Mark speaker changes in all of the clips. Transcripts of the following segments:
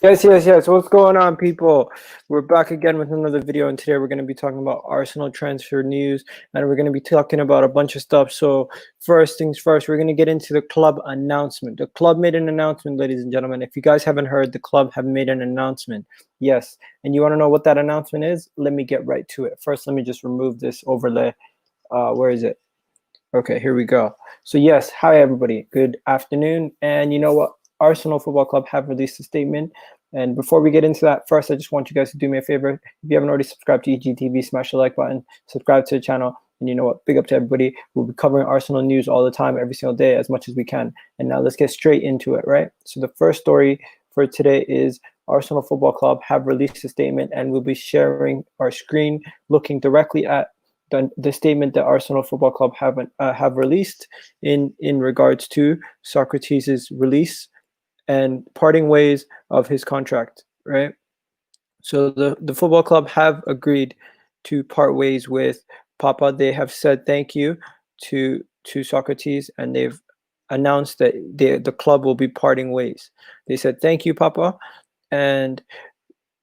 Speaker 1: Yes. What's going on, people? We're back again with another video, and today we're going to be talking about Arsenal transfer news, and we're going to be talking about a bunch of stuff. So first things first, we're going to get into the club announcement. The club made an announcement, ladies and gentlemen. If you guys haven't heard, the club have made an announcement. Yes, and you want to know what that announcement is? Let me get right to it. First, let me just remove this overlay. Where is it? Okay, here we go. So yes, hi everybody. Good afternoon. And you know what? Arsenal Football Club have released a statement. And before we get into that, first, I just want you guys to do me a favor. If you haven't already subscribed to EGTV, smash the like button, subscribe to the channel. And you know what? Big up to everybody. We'll be covering Arsenal news all the time, every single day, as much as we can. And now let's get straight into it, right? So the first story for today is Arsenal Football Club have released a statement, and we'll be sharing our screen looking directly at the statement that Arsenal Football Club have released in regards to Sokratis' release and parting ways of his contract, right? So the football club have agreed to part ways with Papa. They have said thank you to Sokratis, and they've announced that the club will be parting ways. They said thank you, Papa, and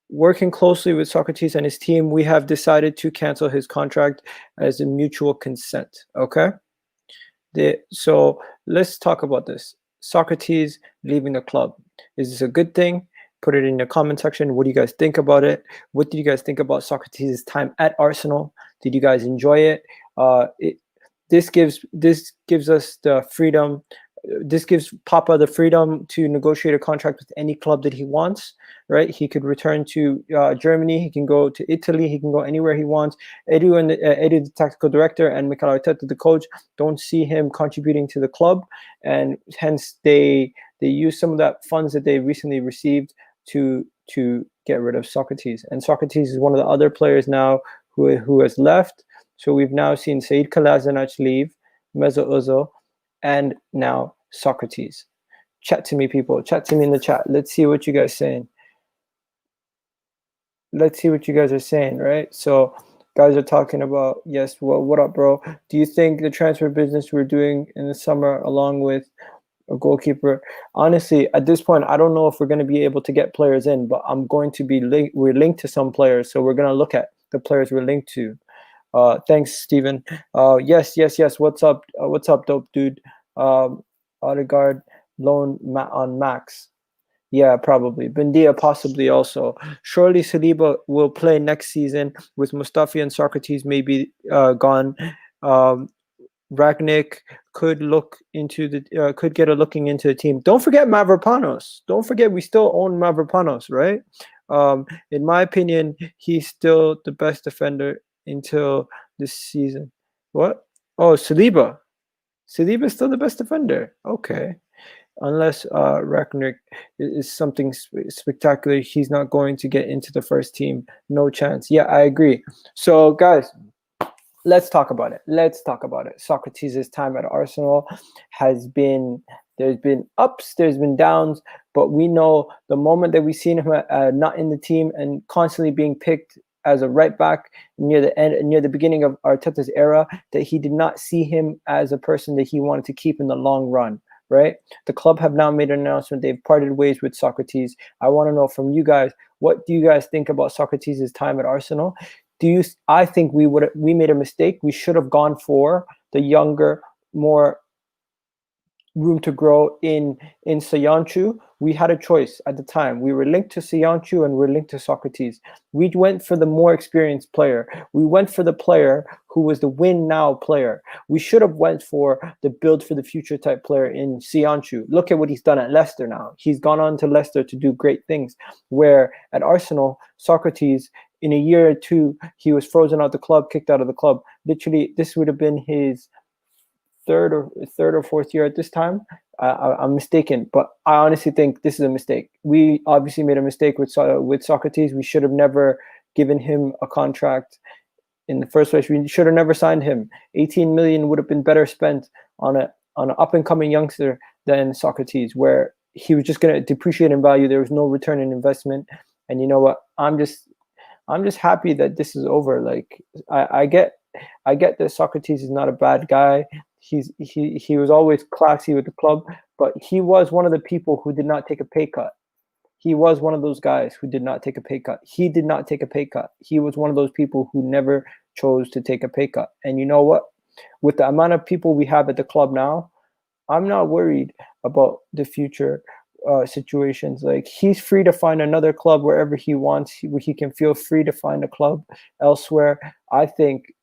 Speaker 1: working closely with Sokratis and his team, we have decided to cancel his contract as a mutual consent. Okay, so let's talk about this. Sokratis leaving the club. Is this a good thing? Put it in the comment section. What do you guys think about it? What do you guys think about Sokratis' time at Arsenal? Did you guys enjoy it? This gives us the freedom. This gives Papa the freedom to negotiate a contract with any club that he wants, right? He could return to Germany. He can go to Italy. He can go anywhere he wants. Edu, the tactical director, and Mikel Arteta, the coach, don't see him contributing to the club, and hence they use some of that funds that they recently received to get rid of Sokratis. And Sokratis is one of the other players now who has left. So we've now seen Said Kolasinac leave, Mesut Ozil, and now Sokratis. Chat to me, people. Chat to me in the chat. Let's see what you guys are saying. Let's see what you guys are saying, right? So guys are talking about, yes, well, what up, bro? Do you think the transfer business we're doing in the summer, along with a goalkeeper, honestly, at this point, I don't know if we're going to be able to get players in, but I'm going to be we're linked to some players, so we're going to look at the players we're linked to. Thanks, Steven. Yes. What's up, dope dude? Odegaard loan on Max. Yeah, probably. BUENDIA possibly also. Surely Saliba will play next season with Mustafi and Sokratis maybe gone. Ragnick could get a looking into the team. Don't forget Mavropanos. Don't forget we still own Mavropanos, right? In my opinion, he's still the best defender until this season. What? Oh, Saliba. Saliba is still the best defender. Okay. Unless Ragnick is something spectacular, he's not going to get into the first team. No chance. Yeah, I agree. So, guys, let's talk about it. Sokratis' time at Arsenal there's been ups, there's been downs, but we know the moment that we've seen him not in the team and constantly being picked as a right back near the beginning of Arteta's era, that he did not see him as a person that he wanted to keep in the long run, right? The club have now made an announcement. They've parted ways with Sokratis. I want to know from you guys, what do you guys think about Sokratis' time at Arsenal? I think we made a mistake. We should have gone for the younger, more room to grow in Söyüncü. We had a choice at the time. We were linked to Söyüncü and we're linked to Sokratis. We went for the more experienced player. We went for the player who was the win now player. We should have went for the build for the future type player in Söyüncü. Look at what he's done at Leicester now. He's gone on to Leicester to do great things. Where at Arsenal, Sokratis, in a year or two, he was frozen out the club, kicked out of the club. Literally, this would have been his third or fourth year at this time. I'm mistaken, but I honestly think this is a mistake. We obviously made a mistake with Sokratis. We should have never given him a contract in the first place. We should have never signed him. 18 million would have been better spent on an up and coming youngster than Sokratis, where he was just going to depreciate in value. There was no return in investment. And you know what? I'm just happy that this is over. Like I get that Sokratis is not a bad guy. He was always classy with the club, but he was one of the people who did not take a pay cut. he was one of those guys who did not take a pay cut. He did not take a pay cut. He was one of those people who never chose to take a pay cut. And you know what? With the amount of people we have at the club now, I'm not worried about the future situations. Like, he's free to find another club wherever he wants. He can feel free to find a club elsewhere. I think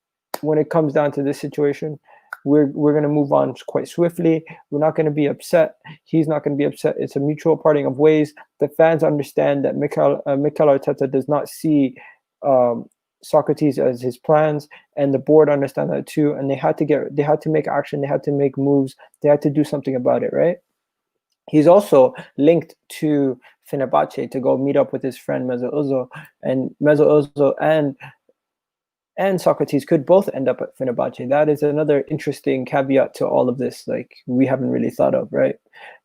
Speaker 1: when it comes down to this situation, we're going to move on quite swiftly. We're not going to be upset. He's not going to be upset. It's a mutual parting of ways. The fans understand that Mikel Arteta does not see Sokratis as his plans, and the board understand that too. And they had to make action. They had to make moves. They had to do something about it, right? He's also linked to Fenerbahce to go meet up with his friend Mesut Ozil, and Mesut Ozil and Sokratis could both end up at Fenerbahce. That is another interesting caveat to all of this, like, we haven't really thought of, right?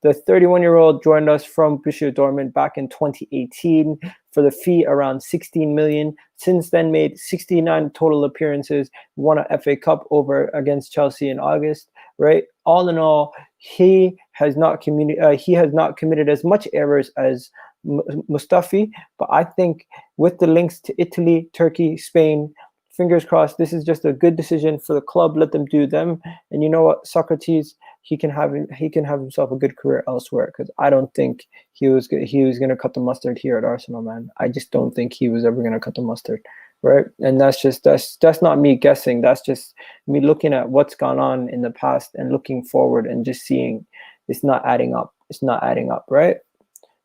Speaker 1: The 31-year-old joined us from Borussia Dortmund back in 2018 for the fee around 16 million. Since then, made 69 total appearances, won a FA Cup over against Chelsea in August, right? All in all, he has not committed as much errors as Mustafi, but I think with the links to Italy, Turkey, Spain, fingers crossed, this is just a good decision for the club. Let them do them. And you know what, Sokratis, he can have himself a good career elsewhere, because I don't think he was going to cut the mustard here at Arsenal, man. I just don't think he was ever going to cut the mustard, right? And that's not me guessing. That's just me looking at what's gone on in the past and looking forward and just seeing it's not adding up. It's not adding up, right?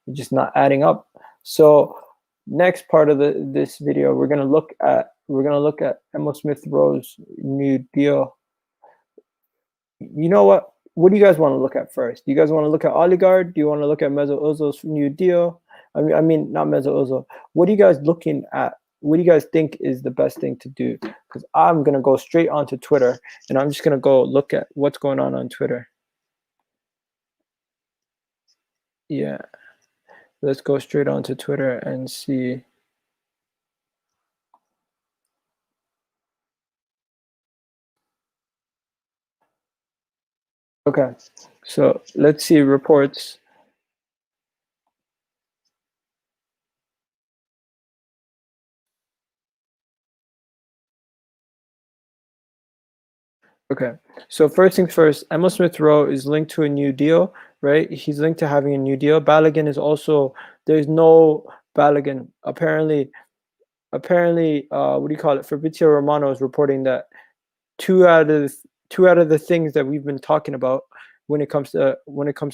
Speaker 1: It's just not adding up. So next part of this video, we're gonna look at Emile Smith Rowe's new deal. You know what? What do you guys want to look at first? Do you guys want to look at Ødegaard? Do you want to look at Mesut Ozil's new deal? I mean, not Mesut Ozil. What are you guys looking at? What do you guys think is the best thing to do? Because I'm gonna go straight onto Twitter, and I'm just gonna go look at what's going on Twitter. Yeah, let's go straight onto Twitter and see. Okay, so let's see reports. Okay, so first things first, Emile Smith Rowe is linked to a new deal, right? He's linked to having a new deal. Balogun is also, there's no Balogun. Apparently, what do you call it? Fabrizio Romano is reporting that two out of the things that we've been talking about when it comes to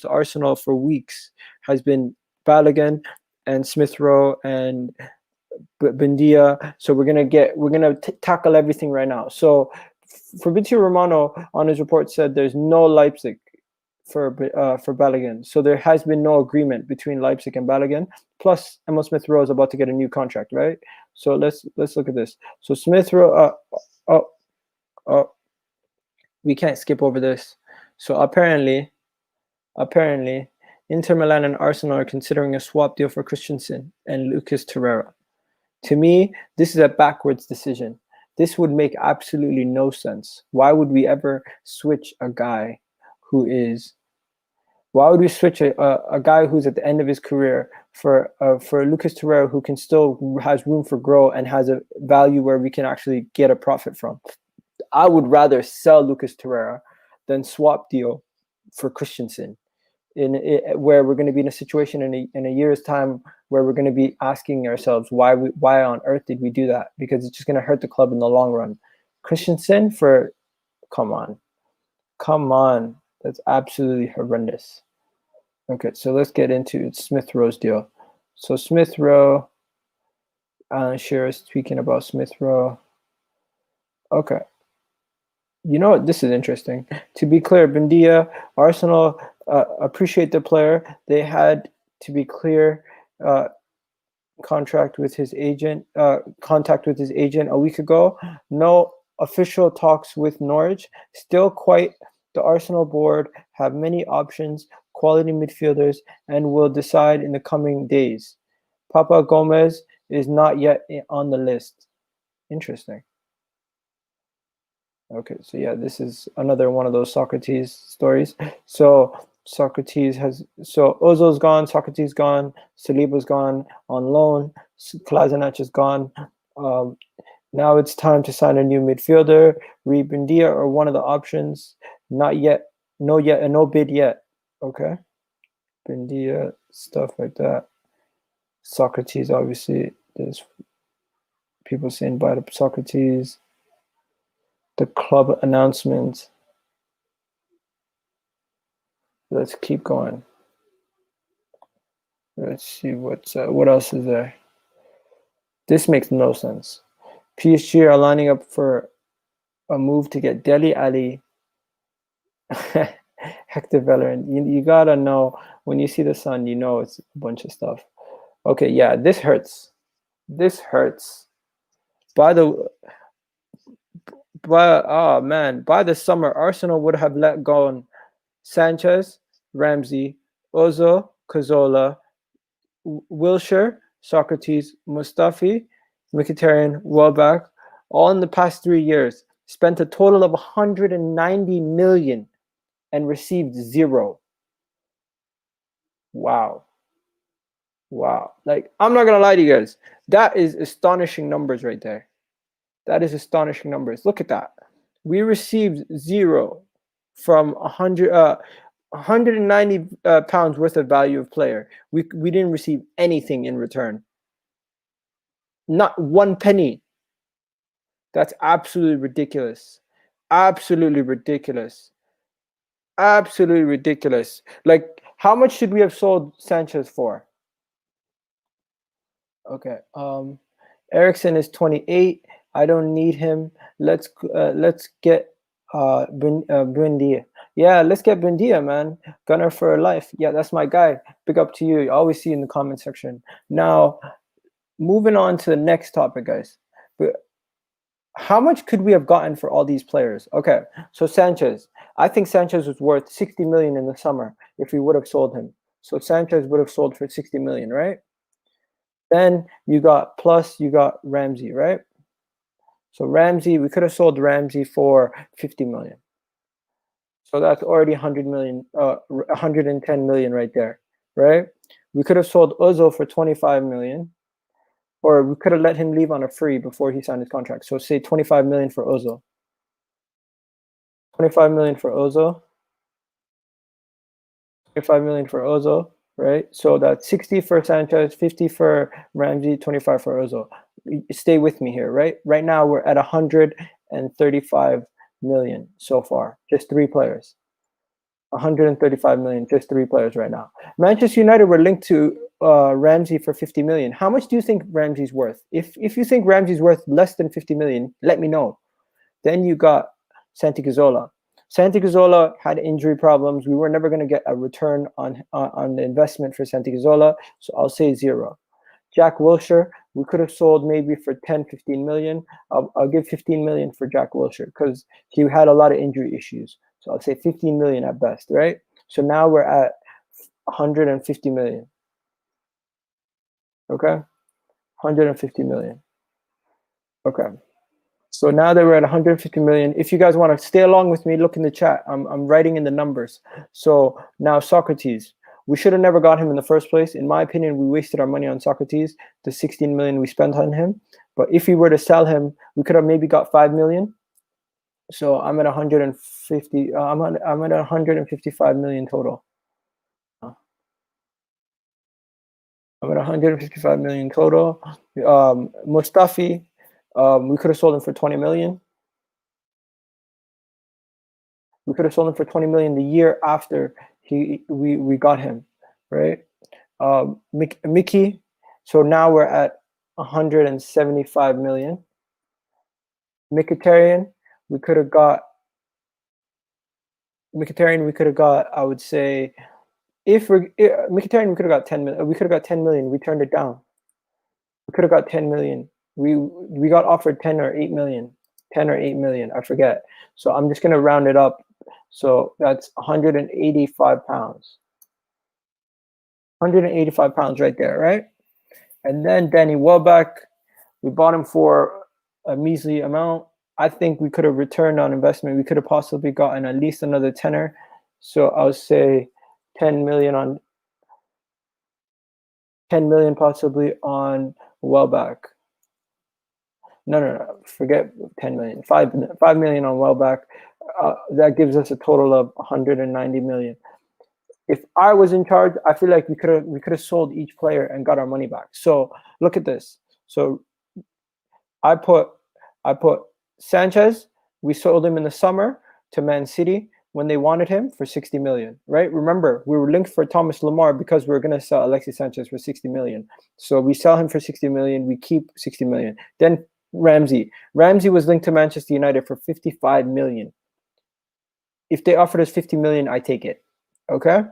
Speaker 1: Arsenal for weeks has been Balogun and Smith Rowe and BUENDIA. So we're gonna tackle everything right now. So Fabrizio Romano on his report said there's no Leipzig for Balogun. So there has been no agreement between Leipzig and Balogun. Plus, Emile Smith Rowe is about to get a new contract, right? So let's look at this. So Smith Rowe, we can't skip over this. So apparently, Inter Milan and Arsenal are considering a swap deal for Christensen and Lucas Torreira. To me, this is a backwards decision. This would make absolutely no sense. Why would we ever switch a guy who is? Why would we switch a guy who's at the end of his career for Lucas Torreira, who can still has room for growth and has a value where we can actually get a profit from? I would rather sell Lucas Torreira than swap deal for Christensen, where we're going to be in a situation in a year's time where we're going to be asking ourselves why on earth did we do that? Because it's just going to hurt the club in the long run. Christensen for, come on, that's absolutely horrendous. Okay, so let's get into Smith Rowe's deal. So Smith Rowe, Alan Shearer is speaking about Smith Rowe. Okay. You know what? This is interesting. To be clear, BUENDIA, Arsenal appreciate the player. They had, to be clear, contact with his agent a week ago. No official talks with Norwich. Still quite the Arsenal board have many options, quality midfielders, and will decide in the coming days. Papa Gomez is not yet on the list. Interesting. Okay, so yeah, this is another one of those Sokratis stories. So Socrates has, so Ozil's gone, Socrates gone, Saliba's gone on loan, Kolasinac is gone. Now it's time to sign a new midfielder. BUENDIA or one of the options. Not yet, no bid yet. Okay, BUENDIA, stuff like that. Socrates, obviously, there's people saying buy the Socrates. The club announcement. Let's keep going. Let's see what else is there. This makes no sense. PSG are lining up for a move to get Dele Alli, Hector Bellerin. You gotta know, when you see the sun, you know it's a bunch of stuff. Okay, yeah, this hurts. This hurts. Oh man, by the summer, Arsenal would have let go Sanchez, Ramsey, Ozil, Cazorla, Wilshere, Socrates, Mustafi, Mkhitaryan, Welbeck, all in the past 3 years. Spent a total of 190 million and received 0. Wow. Wow. Like, I'm not gonna lie to you guys. That is astonishing numbers right there. That is astonishing numbers. Look at that. We received 0 from 190 pounds worth of value of player. We didn't receive anything in return. Not 1 penny. That's absolutely ridiculous. Absolutely ridiculous. Absolutely ridiculous. Like, how much should we have sold Sanchez for? Okay. Ericsson is 28. I don't need him. Let's get BUENDIA. Yeah, let's get BUENDIA, man. Gunner for life. Yeah, that's my guy. Big up to you. I always see you in the comment section. Now, moving on to the next topic, guys. But how much could we have gotten for all these players? Okay, so Sanchez. I think Sanchez was worth 60 million in the summer if we would have sold him. So Sanchez would have sold for 60 million, right? Then you got Ramsey, right? So Ramsey, we could have sold Ramsey for 50 million. So that's already 100 million, 110 million right there, right? We could have sold Ozil for 25 million, or we could have let him leave on a free before he signed his contract. So say 25 million for Ozil. 25 million for Ozil. 25 million for Ozil, right? So that's 60 for Sanchez, 50 for Ramsey, 25 for Ozil. Stay with me here, right? Right now we're at 135 million so far, just 3 players. 135 million, just 3 players right now. Manchester United were linked to Ramsey for 50 million. How much do you think Ramsey's worth? If you think Ramsey's worth less than 50 million, let me know. Then you got Santi Cazorla. Santi Cazorla had injury problems. We were never going to get a return on the investment for Santi Cazorla, so I'll say 0. Jack Wilshere, we could have sold maybe for 10, 15 million. I'll give 15 million for Jack Wilshere because he had a lot of injury issues. So I'll say 15 million at best, right? So now we're at 150 million. Okay? 150 million. Okay. So now that we're at 150 million, if you guys want to stay along with me, look in the chat. I'm writing in the numbers. So now Socrates. We should have never got him in the first place. In my opinion, we wasted our money on Socrates, the 16 million we spent on him. But if we were to sell him, we could have maybe got 5 million. So I'm at 150. I'm at 155 million total. I'm at 155 million total. Mustafi, we could have sold him for 20 million. We could have sold him for 20 million the year after we got him, right? Mickey, so now we're at 175 million. Mkhitaryan, we could have got, I would say, Mkhitaryan, we could have got 10 million. We could have got 10 million. We turned it down. We could have got 10 million. We got offered 10 or 8 million. 10 or 8 million, I forget. So I'm just gonna round it up. So that's 185 pounds. 185 pounds right there, right? And then Danny Welbeck, we bought him for a measly amount. I think we could have returned on investment. We could have possibly gotten at least another tenner. So I'll say 10 million possibly on Welbeck. No. Forget 10 million. 5 million on Welbeck. That gives us a total of 190 million. If I was in charge, I feel like we could have sold each player and got our money back. So look at this. So I put Sanchez. We sold him in the summer to Man City when they wanted him for 60 million, right? Remember, we were linked for Thomas Lemar because we were going to sell Alexis Sanchez for 60 million. So we sell him for 60 million. We keep 60 million. Then Ramsey was linked to Manchester United for 55 million. If they offered us 50 million, I take it. Okay?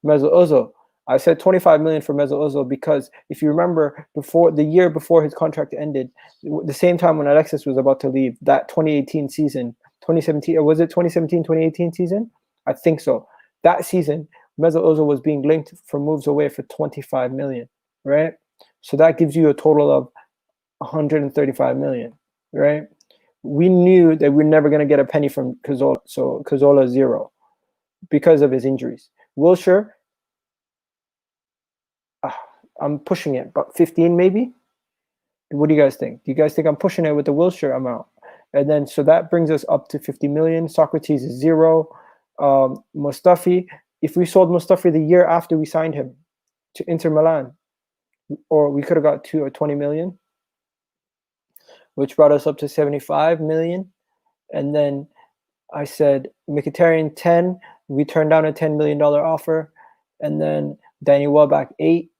Speaker 1: Mesut Ozil. I said 25 million for Mesut Ozil because if you remember, the year before his contract ended, the same time when Alexis was about to leave, that 2018 season, 2017, or was it 2017, 2018 season? I think so. That season, Mesut Ozil was being linked for moves away for 25 million, right? So that gives you a total of 135 million, right? We knew that we're never going to get a penny from Cazorla, so Cazorla 0 because of his injuries. Wilshere, I'm pushing it, but 15 maybe? What do you guys think? Do you guys think I'm pushing it with the Wilshere amount? And then, so that brings us up to 50 million. Sokratis is 0. Mustafi, if we sold Mustafi the year after we signed him to Inter Milan, or we could have got 2 or 20 million, which brought us up to 75 million. And then I said Mkhitaryan 10. We turned down a $10 million offer. And then Danny Welbeck 8.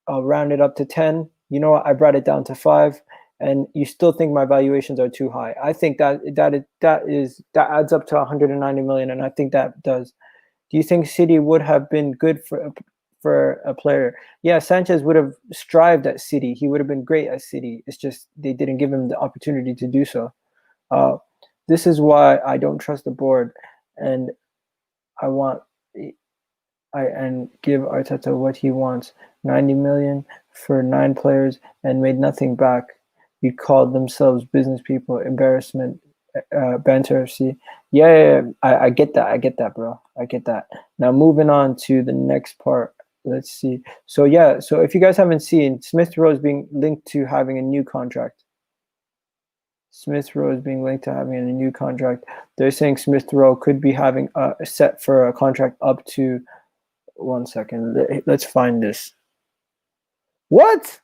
Speaker 1: I'll round it up to 10. You know what? I brought it down to 5. And you still think my valuations are too high. I think that adds up to 190 million, and I think that does. Do you think City would have been good for a player? Yeah, Sanchez would have strived at City. He would have been great at City. It's just they didn't give him the opportunity to do so. This is why I don't trust the board, and and give Arteta what he wants. 90 million for 9 players and made nothing back. You called themselves business people. Embarrassment, banter. See, yeah. I get that, bro. I get that. Now moving on to the next part. Let's see. So yeah. So if you guys haven't seen, Smith Rowe is being linked to having a new contract. Smith Rowe is being linked to having a new contract. They're saying Smith Rowe could be having a set for a contract up to. 1 second. Let's find this. What?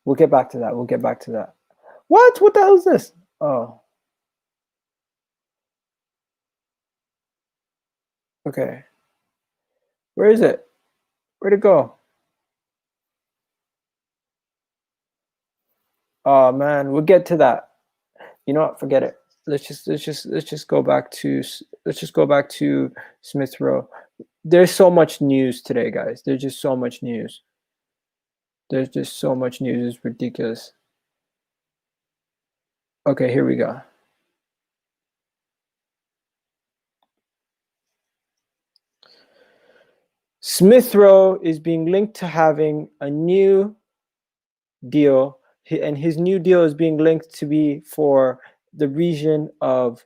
Speaker 1: We'll get back to that. What the hell is this? Oh. Okay. Where is it? Where'd it go? Oh man, we'll get to that. You know what? Forget it. Let's just go back to Smith Rowe. There's so much news today, guys. There's just so much news. It's ridiculous. Okay, here we go. Smith Rowe is being linked to having a new deal, and his new deal is being linked to be for the region of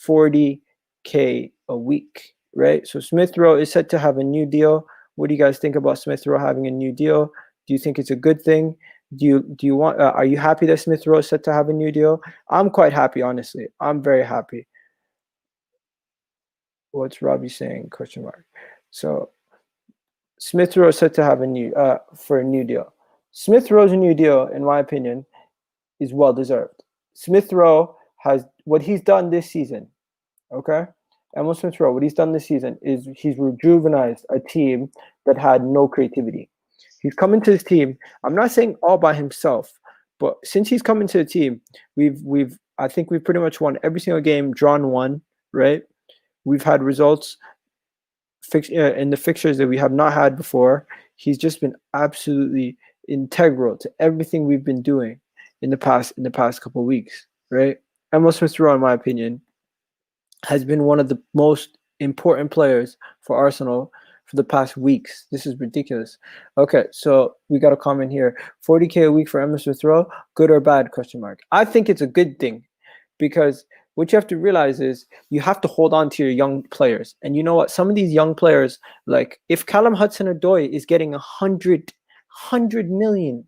Speaker 1: 40K a week, right? So Smith Rowe is set to have a new deal. What do you guys think about Smith Rowe having a new deal? Do you think it's a good thing? Do you want? Are you happy that Smith Rowe is set to have a new deal? I'm quite happy, honestly. I'm very happy. What's Robbie saying? Question mark. So Smith Rowe is set to have a new deal. Smith Rowe's new deal, in my opinion, is well deserved. Smith Rowe has what he's done this season. Okay, Emile Smith Rowe, what he's done this season is he's rejuvenized a team that had no creativity. He's come into his team. I'm not saying all by himself, but since he's come into the team, I think we've pretty much won every single game, drawn 1, right? We've had results in the fixtures that we have not had before. He's just been absolutely integral to everything we've been doing in the past couple of weeks, right? Emile Smith Rowe, in my opinion, has been one of the most important players for Arsenal for the past weeks. This is ridiculous. Okay, so we got a comment here. 40K a week for Emile Smith Rowe, good or bad? Question mark. I think it's a good thing because what you have to realize is you have to hold on to your young players. And you know what? Some of these young players, like if Callum Hudson-Odoi is getting 100 million,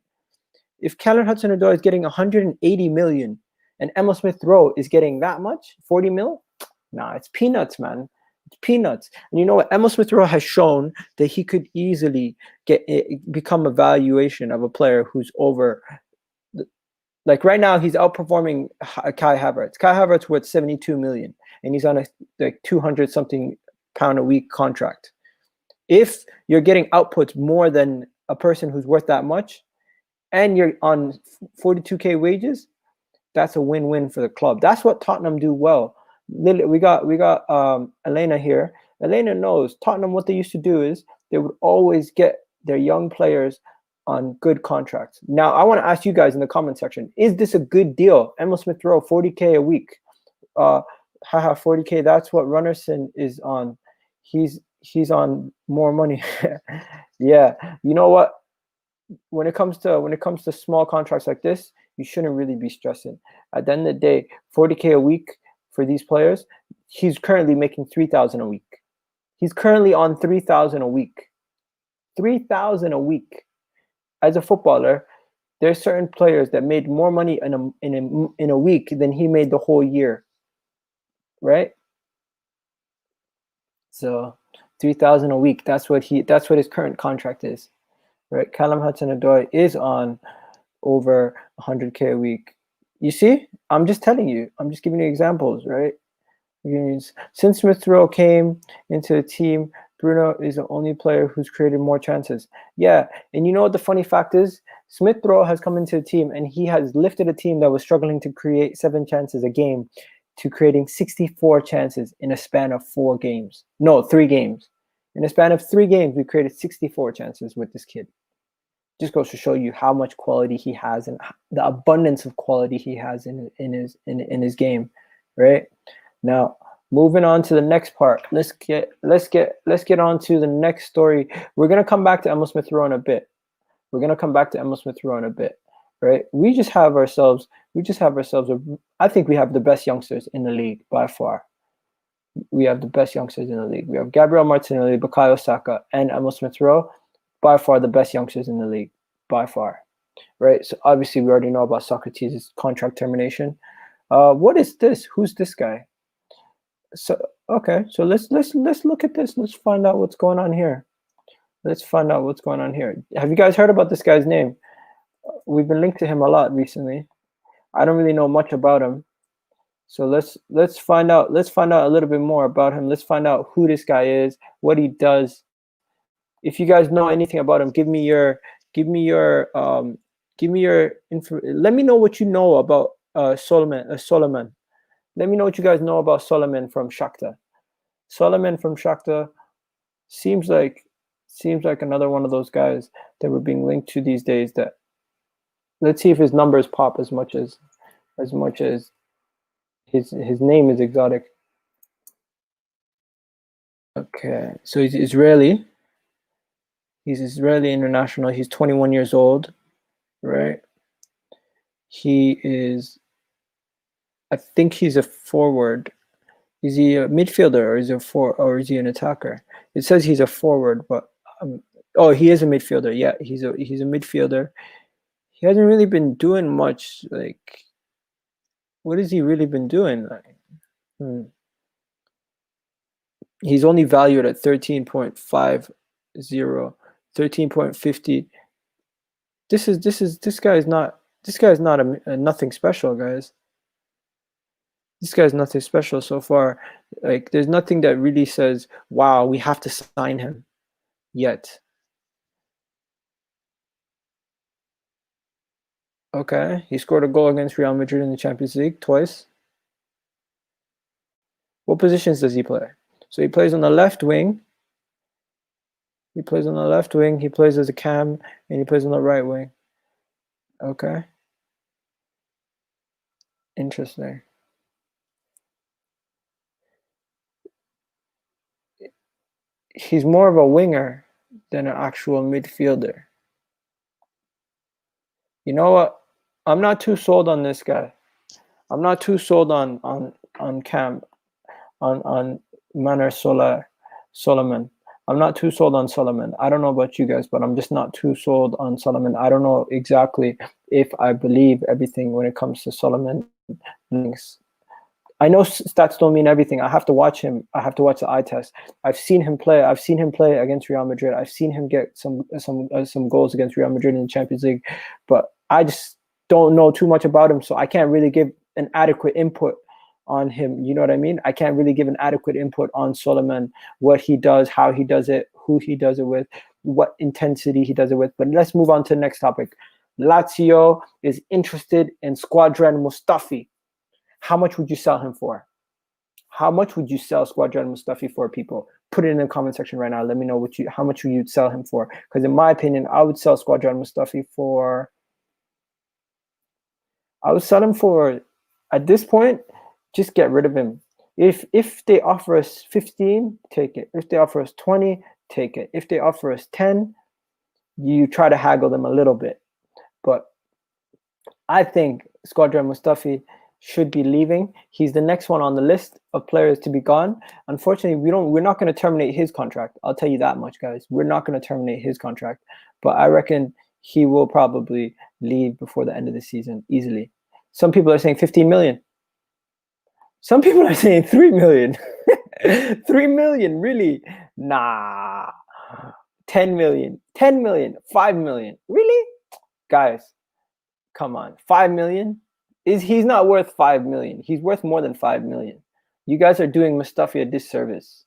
Speaker 1: if Callum Hudson-Odoi is getting 180 million, and Emile Smith Rowe is getting that much, 40 mil, nah, it's peanuts, man. It's peanuts. And you know what? Emile Smith Rowe has shown that he could easily become a valuation of a player who's over. Like right now, he's outperforming Kai Havertz. Kai Havertz worth 72 million, and he's on a like 200 something pound a week contract. If you're getting outputs more than a person who's worth that much, and you're on 42k wages, that's a win-win for the club. That's what Tottenham do well. We got Elena here. Elena knows Tottenham. What they used to do is they would always get their young players on good contracts. Now, I want to ask you guys in the comment section, is this a good deal? Emile Smith Rowe, 40k a week. Haha, 40k, that's what Runnerson is on. He's on more money. Yeah, you know what? When it comes to small contracts like this, you shouldn't really be stressing. At the end of the day, 40k a week for these players, he's currently making 3,000 a week. He's currently on 3,000 a week. 3,000 a week. As a footballer, there's certain players that made more money in a week than he made the whole year, right? So 3,000 a week. That's what his current contract is, right? Callum Hudson-Odoi is on over 100k a week. You see, I'm just telling you. I'm just giving you examples, right? Since Smith Rowe came into the team, Bruno is the only player who's created more chances. Yeah, and you know what the funny fact is? Smith Rowe has come into the team and he has lifted a team that was struggling to create 7 chances a game to creating 64 chances in a span of 3 games. In a span of 3 games, we created 64 chances with this kid. Just goes to show you how much quality he has and the abundance of quality he has in his game, right? Now, moving on to the next part. Let's get on to the next story. We're gonna come back to Emile Smith Rowe in a bit. Right? We just have ourselves. I think we have the best youngsters in the league by far. We have the best youngsters in the league. We have Gabriel Martinelli, Bukayo Saka, and Emile Smith Rowe. By far the best youngsters in the league. By far. Right? So obviously we already know about SOKRATIS' contract termination. What is this? Who's this guy? So okay, so let's look at this. Let's find out what's going on here. Have you guys heard about this guy's name? We've been linked to him a lot recently. I don't really know much about him. So let's find out a little bit more about him. Let's find out who this guy is, what he does. If you guys know anything about him, give me your info. Let me know what you know about Solomon. Let me know what you guys know about Solomon from Shakhtar. Solomon from Shakhtar seems like another one of those guys that we're being linked to these days. That let's see if his numbers pop as much as his name is exotic. Okay, so he's Israeli. He's Israeli international. He's 21 years old, right? He is. I think he's a forward. Is he a midfielder or is he an attacker? It says he's a forward, but oh, he is a midfielder. Yeah, he's a midfielder. He hasn't really been doing much. Like, what has he really been doing? Like, he's only valued at 13.50, 13.50. This guy is not a nothing special, guys. This guy's nothing special so far. Like, there's nothing that really says, wow, we have to sign him yet. Okay, he scored a goal against Real Madrid in the Champions League twice. What positions does he play? So he plays on the left wing. He plays as a cam, and he plays on the right wing. Okay. Interesting. He's more of a winger than an actual midfielder. You know what? I'm not too sold on this guy. I'm not too sold on Cam, on Manor Solomon. I'm not too sold on Solomon. I don't know about you guys, but I'm just not too sold on Solomon. I don't know exactly if I believe everything when it comes to Solomon links. I know stats don't mean everything. I have to watch him. I have to watch the eye test. I've seen him play. I've seen him play against Real Madrid. I've seen him get some goals against Real Madrid in the Champions League, but I just don't know too much about him, so I can't really give an adequate input on him. You know what I mean? I can't really give an adequate input on Solomon, what he does, how he does it, who he does it with, what intensity he does it with. But let's move on to the next topic. Lazio is interested in Squadron Mustafi. How much would you sell him for? How much would you sell Squadron Mustafi for, people? Put it in the comment section right now. Let me know how much you'd sell him for. Because in my opinion, I would sell Squadron Mustafi for... I would sell him for, at this point, just get rid of him. If they offer us 15, take it. If they offer us 20, take it. If they offer us 10, you try to haggle them a little bit. But I think Squadron Mustafi should be leaving. He's the next one on the list of players to be gone. Unfortunately, we're not going to terminate his contract. I'll tell you that much, guys. We're not going to terminate his contract. But I reckon he will probably leave before the end of the season easily. Some people are saying 15 million. Some people are saying 3 million. 3 million, really? Nah. 10 million. 10 million. 5 million. Really? Guys, come on. 5 million? He's not worth 5 million. He's worth more than 5 million. You guys are doing Mustafi a disservice.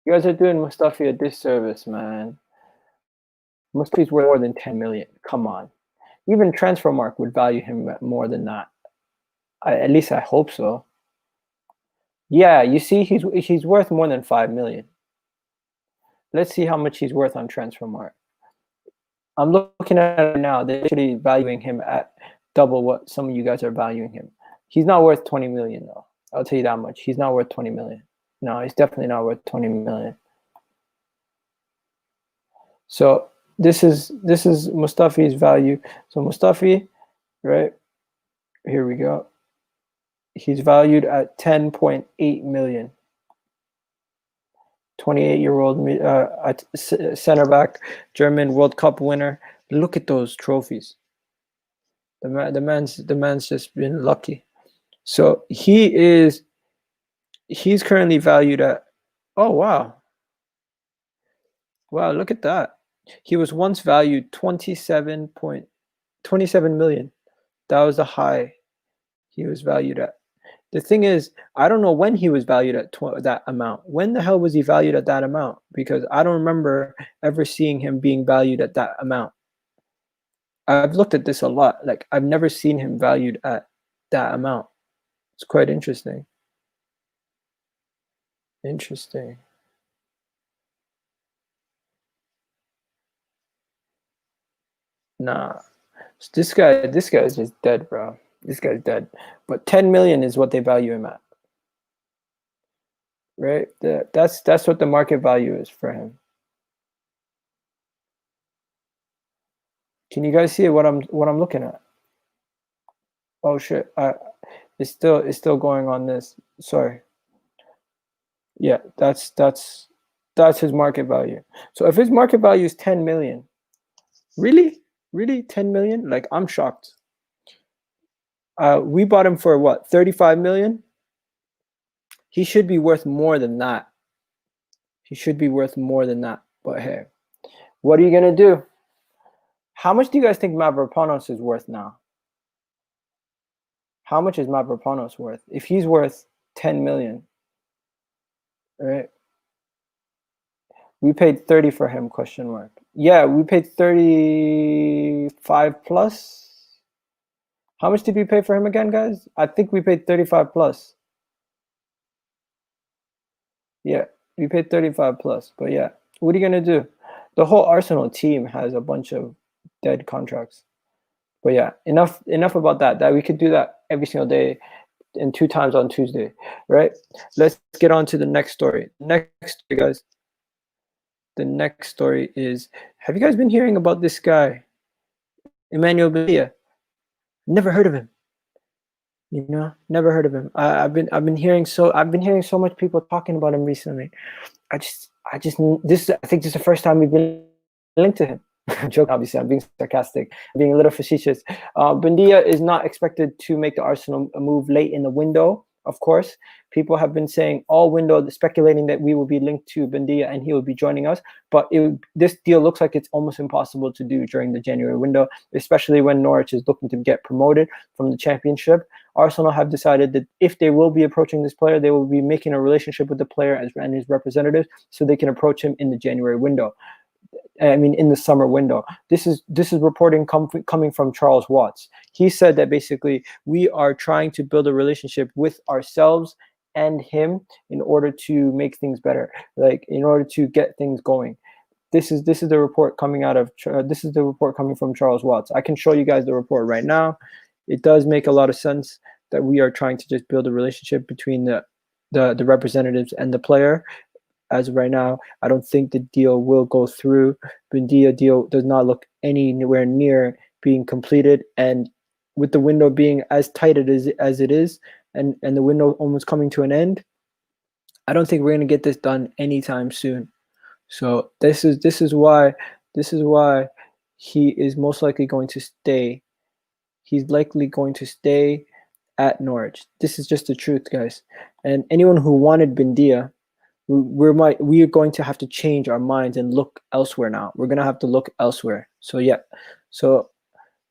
Speaker 1: You guys are doing Mustafi a disservice, man. Mustafi's worth more than 10 million. Come on. Even Transfermarkt would value him at more than that. At least I hope so. Yeah, you see, he's worth more than 5 million. Let's see how much he's worth on Transfermarkt. I'm looking at it now. They're actually valuing him at double what some of you guys are valuing him. He's not worth 20 million though. I'll tell you that much. He's not worth 20 million. No, he's definitely not worth 20 million. So this is Mustafi's value. So Mustafi, right? Here we go. He's valued at 10.8 million. 28-year-old center back, German World Cup winner. Look at those trophies. The man's just been lucky. So he's currently valued at, oh wow. Wow, look at that. He was once valued 27 million. That was the high he was valued at. The thing is, I don't know when he was valued at that amount. When the hell was he valued at that amount? Because I don't remember ever seeing him being valued at that amount. I've looked at this a lot. Like, I've never seen him valued at that amount. It's quite interesting. Interesting. Nah. This guy is just dead, bro. This guy's dead. But 10 million is what they value him at. Right? That's what the market value is for him. Can you guys see what I'm looking at? Oh shit. It's still going on this. Sorry. Yeah, that's his market value. So if his market value is 10 million, really? Really 10 million? Like, I'm shocked. We bought him for what, 35 million? He should be worth more than that. He should be worth more than that. But hey, what are you gonna do? How much do you guys think Mavropanos is worth now? How much is Mavropanos worth? If he's worth 10 million, right? We paid 30 for him, question mark. Yeah, we paid 35 plus. How much did we pay for him again, guys? I think we paid 35 plus. Yeah, we paid 35 plus. But yeah, what are you going to do? The whole Arsenal team has a bunch of dead contracts. But yeah, enough about that. That we could do that every single day and 2 times on Tuesday, right? Let's get on to the next story. Next story, guys. The next story is, have you guys been hearing about this guy, Emile Smith Rowe? Never heard of him. You know, never heard of him. I've been hearing so much people talking about him recently. I just I think this is the first time we've been linked to him. I'm joking, obviously. I'm being sarcastic, being a little facetious. Buendia is not expected to make the Arsenal move late in the window. Of course, people have been saying all window, speculating that we will be linked to Buendia and he will be joining us. But this deal looks like it's almost impossible to do during the January window, especially when Norwich is looking to get promoted from the Championship. Arsenal have decided that if they will be approaching this player, they will be making a relationship with the player and his representatives, so they can approach him in the January window. I mean, in the summer window. This is reporting coming from Charles Watts. He said that basically we are trying to build a relationship with ourselves and him in order to make things better, like in order to get things going. This is the report coming out of this is the report coming from Charles Watts. I can show you guys the report right now. It does make a lot of sense that we are trying to just build a relationship between the representatives and the player. As of right now, I don't think the deal will go through. Buendia deal does not look anywhere near being completed, and with the window being as tight as it is, and the window almost coming to an end, I don't think we're going to get this done anytime soon. So this is why he is most likely going to stay. He's likely going to stay at Norwich. This is just the truth, guys. And anyone who wanted Buendia, we are going to have to change our minds and look elsewhere now. We're going to have to look elsewhere. So yeah. So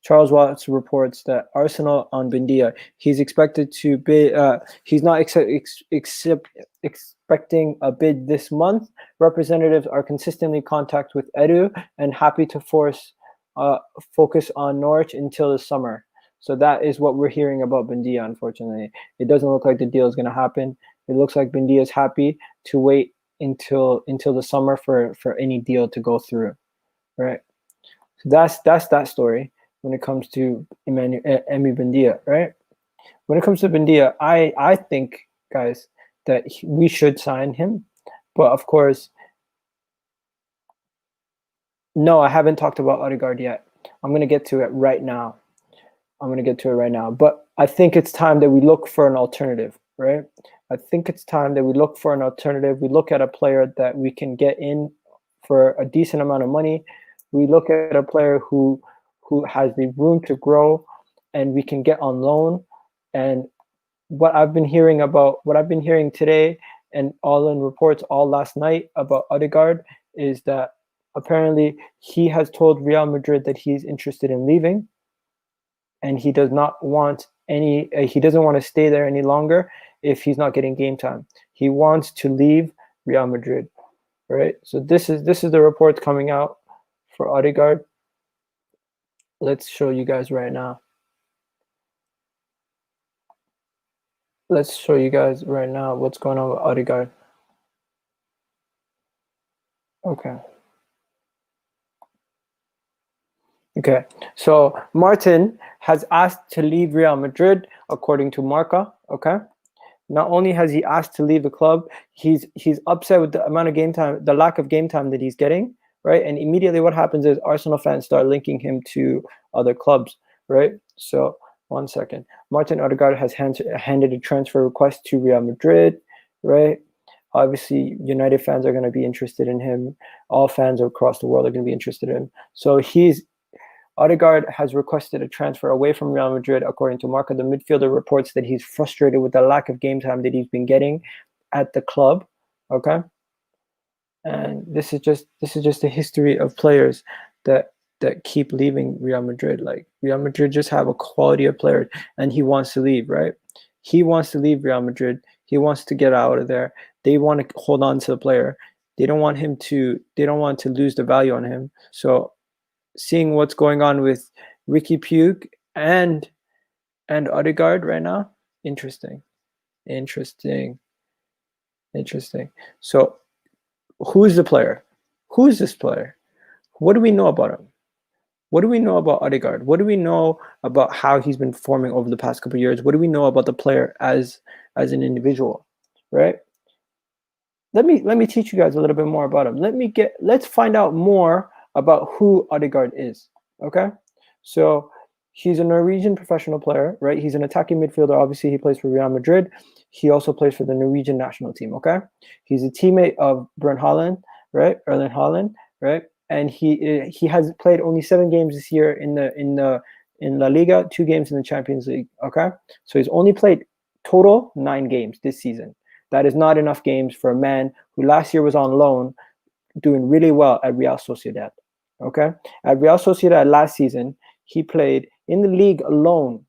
Speaker 1: Charles Watts reports that Arsenal on Buendia, he's expected to bid. He's not expecting a bid this month. Representatives are consistently in contact with Edu and happy to focus on Norwich until the summer. So that is what we're hearing about Buendia. Unfortunately, it doesn't look like the deal is going to happen. It looks like Buendia is happy to wait until the summer for any deal to go through, right? So that's that story when it comes to Emile Buendia, right? When it comes to Buendia, I think, guys, that we should sign him, but of course, no, I haven't talked about Ødegaard yet. I'm gonna get to it right now. But I think it's time that we look for an alternative, right? I think it's time that we look for an alternative. We look at a player that we can get in for a decent amount of money. We look at a player who has the room to grow and we can get on loan. And what I've been hearing today and all in reports all last night about Ødegaard is that apparently he has told Real Madrid that he's interested in leaving, and he doesn't want to stay there any longer if he's not getting game time. He wants to leave Real Madrid, right? So this is the report coming out for Ødegaard. Let's show you guys right now. Let's show you guys right now what's going on with Ødegaard. Okay, so Martin has asked to leave Real Madrid, according to Marca. Okay, not only has he asked to leave the club, he's upset with the amount of game time, the lack of game time that he's getting, right? And immediately what happens is Arsenal fans start linking him to other clubs, right? So 1 second. Martin Odegaard has handed a transfer request to Real Madrid, right? Obviously, United fans are going to be interested in him. All fans across the world are going to be interested in him. So Ødegaard has requested a transfer away from Real Madrid, according to Marca. The midfielder reports that he's frustrated with the lack of game time that he's been getting at the club. Okay, and this is just a history of players that keep leaving Real Madrid. Like, Real Madrid just have a quality of player, and he wants to leave, right? He wants to leave Real Madrid. He wants to get out of there. They want to hold on to the player. They don't want to lose the value on him. So seeing what's going on with Ricky Puig and Ødegaard right now, interesting. So who is the player? Who is this player? What do we know about him? What do we know about Ødegaard? What do we know about how he's been performing over the past couple of years? What do we know about the player as an individual, right? Let me teach you guys a little bit more about him. Let's find out more about who Ødegaard is. Okay, so He's a Norwegian professional player, right? He's an attacking midfielder. Obviously, he plays for Real Madrid. He also plays for the Norwegian national team, okay? He's a teammate of Brent Haaland, right? Erling Haaland, right? And he has played only 7 games this year in La Liga, 2 games in the Champions League, okay? So he's only played total 9 games this season. That is not enough games for a man who last year was on loan, doing really well at Real Sociedad, okay? At Real Sociedad last season, he played in the league alone.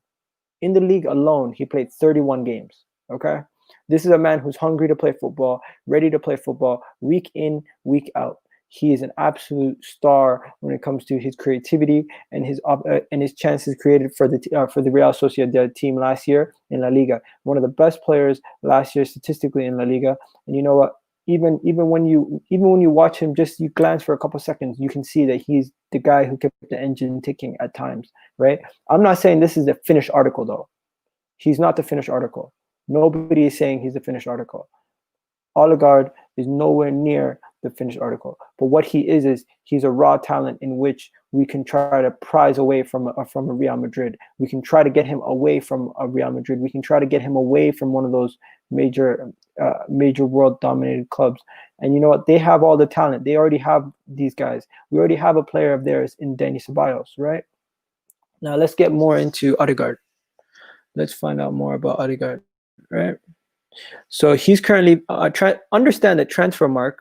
Speaker 1: In the league alone, he played 31 games, okay? This is a man who's hungry to play football, ready to play football, week in, week out. He is an absolute star when it comes to his creativity and his chances created for the Real Sociedad team last year in La Liga. One of the best players last year statistically in La Liga. And you know what? Even when you watch him, just you glance for a couple seconds, you can see that he's the guy who kept the engine ticking at times, right? I'm not saying this is the finished article though. He's not the finished article. Nobody is saying he's the finished article. Odegaard is nowhere near the finished article. But what he is he's a raw talent in which we can try to prize away from a Real Madrid. We can try to get him away from a Real Madrid. We can try to get him away from one of those major world-dominated clubs. And you know what? They have all the talent. They already have these guys. We already have a player of theirs in Dani Ceballos, right? Now let's get more into Ødegaard. Let's find out more about Ødegaard, right? So he's currently understand that Transfermarkt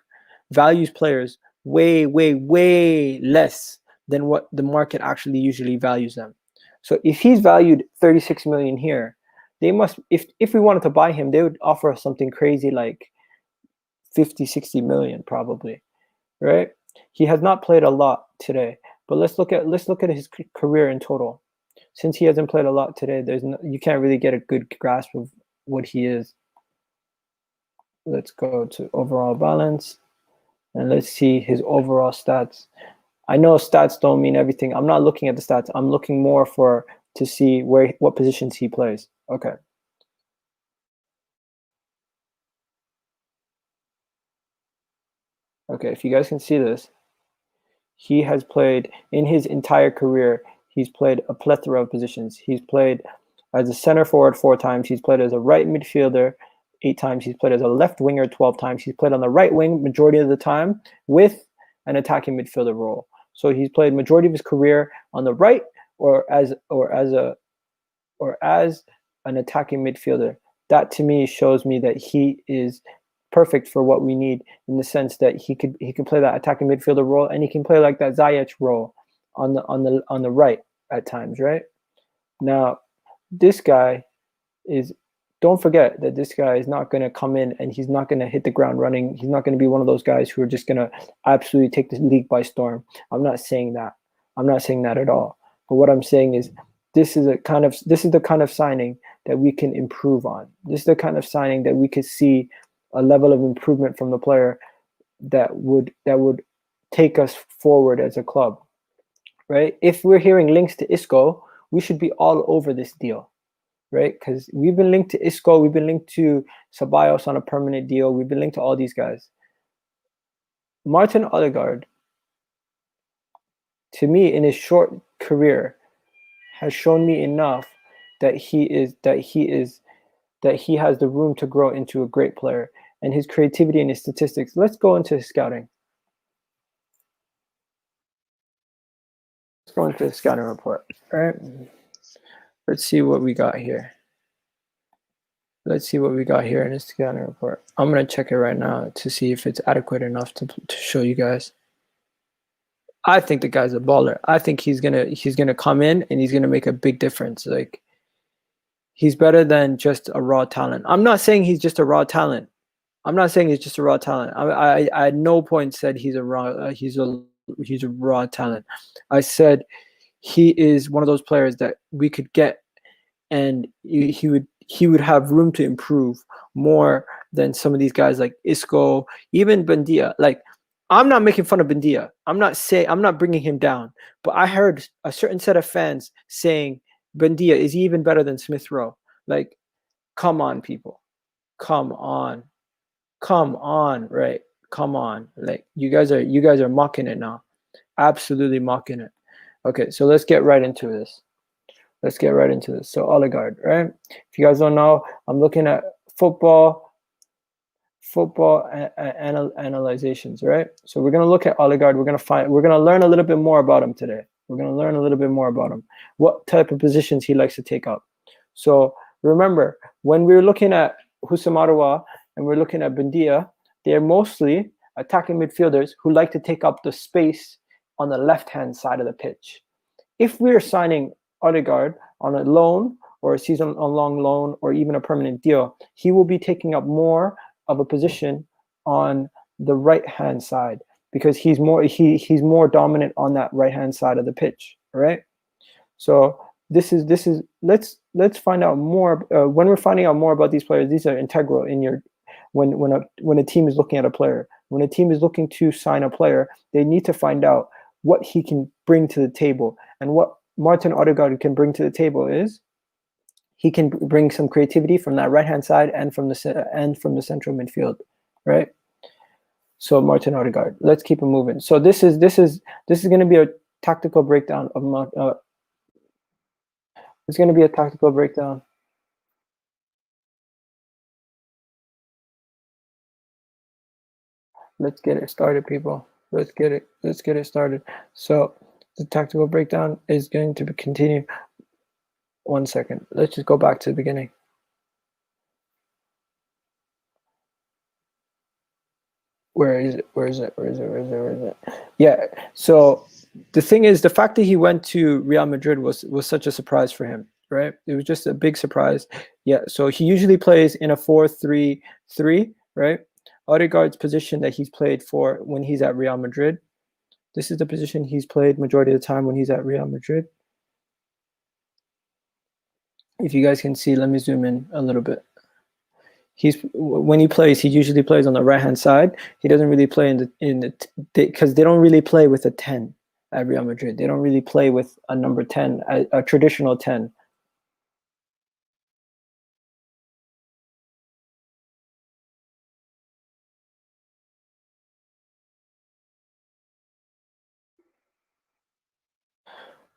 Speaker 1: values players way less than what the market actually usually values them. So if he's valued 36 million here, they must, if we wanted to buy him, they would offer us something crazy like 50-60 million probably, right? He has not played a lot today, but let's look at his career in total. Since he hasn't played a lot today, you can't really get a good grasp of what he is. Let's go to overall balance and let's see his overall stats. I know stats don't mean everything. I'm not looking at the stats. I'm looking more to see what positions he plays. Okay. Okay, if you guys can see this, he has played in his entire career. He's played a plethora of positions. He's played as a center forward 4 times. He's played as a right midfielder 8 times. He's played as a left winger 12 times. He's played on the right wing majority of the time with an attacking midfielder role. So he's played majority of his career on the right or as an attacking midfielder. That to me shows me that he is perfect for what we need, in the sense that he could play that attacking midfielder role, and he can play like that Ziyech role on the right at times, right? Now, this guy is, don't forget that this guy is not going to come in and he's not going to hit the ground running. He's not going to be one of those guys who are just going to absolutely take the league by storm. I'm not saying that. I'm not saying that at all. But what I'm saying is this is the kind of signing that we can improve on. This is the kind of signing that we could see a level of improvement from the player that would take us forward as a club, right? If we're hearing links to Isco, we should be all over this deal, right? Because we've been linked to Isco, we've been linked to Ceballos on a permanent deal, we've been linked to all these guys. Martin Odegaard, to me, in his short career, has shown me enough that he has the room to grow into a great player. And his creativity and his statistics. Let's go into his scouting. Let's go into the scouting report. All right. Let's see what we got here. Let's see what we got here in his scouting report. I'm gonna check it right now to see if it's adequate enough to show you guys. I think the guy's a baller. I think he's gonna come in and he's gonna make a big difference. Like, he's better than just a raw talent. I'm not saying he's just a raw talent. I at no point said he's a raw talent. I said he is one of those players that we could get, and he would have room to improve more than some of these guys like Isco, even BUENDIA. Like, I'm not making fun of BUENDIA. I'm not bringing him down. But I heard a certain set of fans saying BUENDIA is even better than Smith Rowe. Like, come on, people. Come on, right? Come on. Like, you guys are mocking it now. Absolutely mocking it. Okay, so let's get right into this. Let's get right into this. So Odegaard, right? If you guys don't know, I'm looking at football analyzations, right? So we're gonna look at Odegaard. We're gonna learn a little bit more about him today. We're gonna learn a little bit more about him, what type of positions he likes to take up. So remember, when we're looking at Husamaruwa and we're looking at BUENDIA, they're mostly attacking midfielders who like to take up the space on the left-hand side of the pitch. If we're signing Odegaard on a loan or a season-long loan or even a permanent deal, he will be taking up more of a position on the right-hand side because he's more dominant on that right-hand side of the pitch, right? So this is let's find out more when we're finding out more about these players. These are integral in your when a team is looking at a player. When a team is looking to sign a player, they need to find out what he can bring to the table. And what Martin Odegaard can bring to the table is he can bring some creativity from that right-hand side and from the central midfield, right? So Martin Odegaard, let's keep it moving. So this is going to be a tactical breakdown of it's going to be a tactical breakdown. Let's get it started, people. Let's get it started. So the tactical breakdown is going to continue. 1 second. Let's just go back to the beginning. Where is it? Yeah. So the thing is, the fact that he went to Real Madrid was such a surprise for him, right? It was just a big surprise. Yeah. So he usually plays in a 4-3-3, right? Odegaard's position that he's played for when he's at Real Madrid. This is the position he's played majority of the time when he's at Real Madrid. If you guys can see, let me zoom in a little bit. When he plays, he usually plays on the right-hand side. He doesn't really play because they don't really play with a 10 at Real Madrid. They don't really play with a number 10, a traditional 10.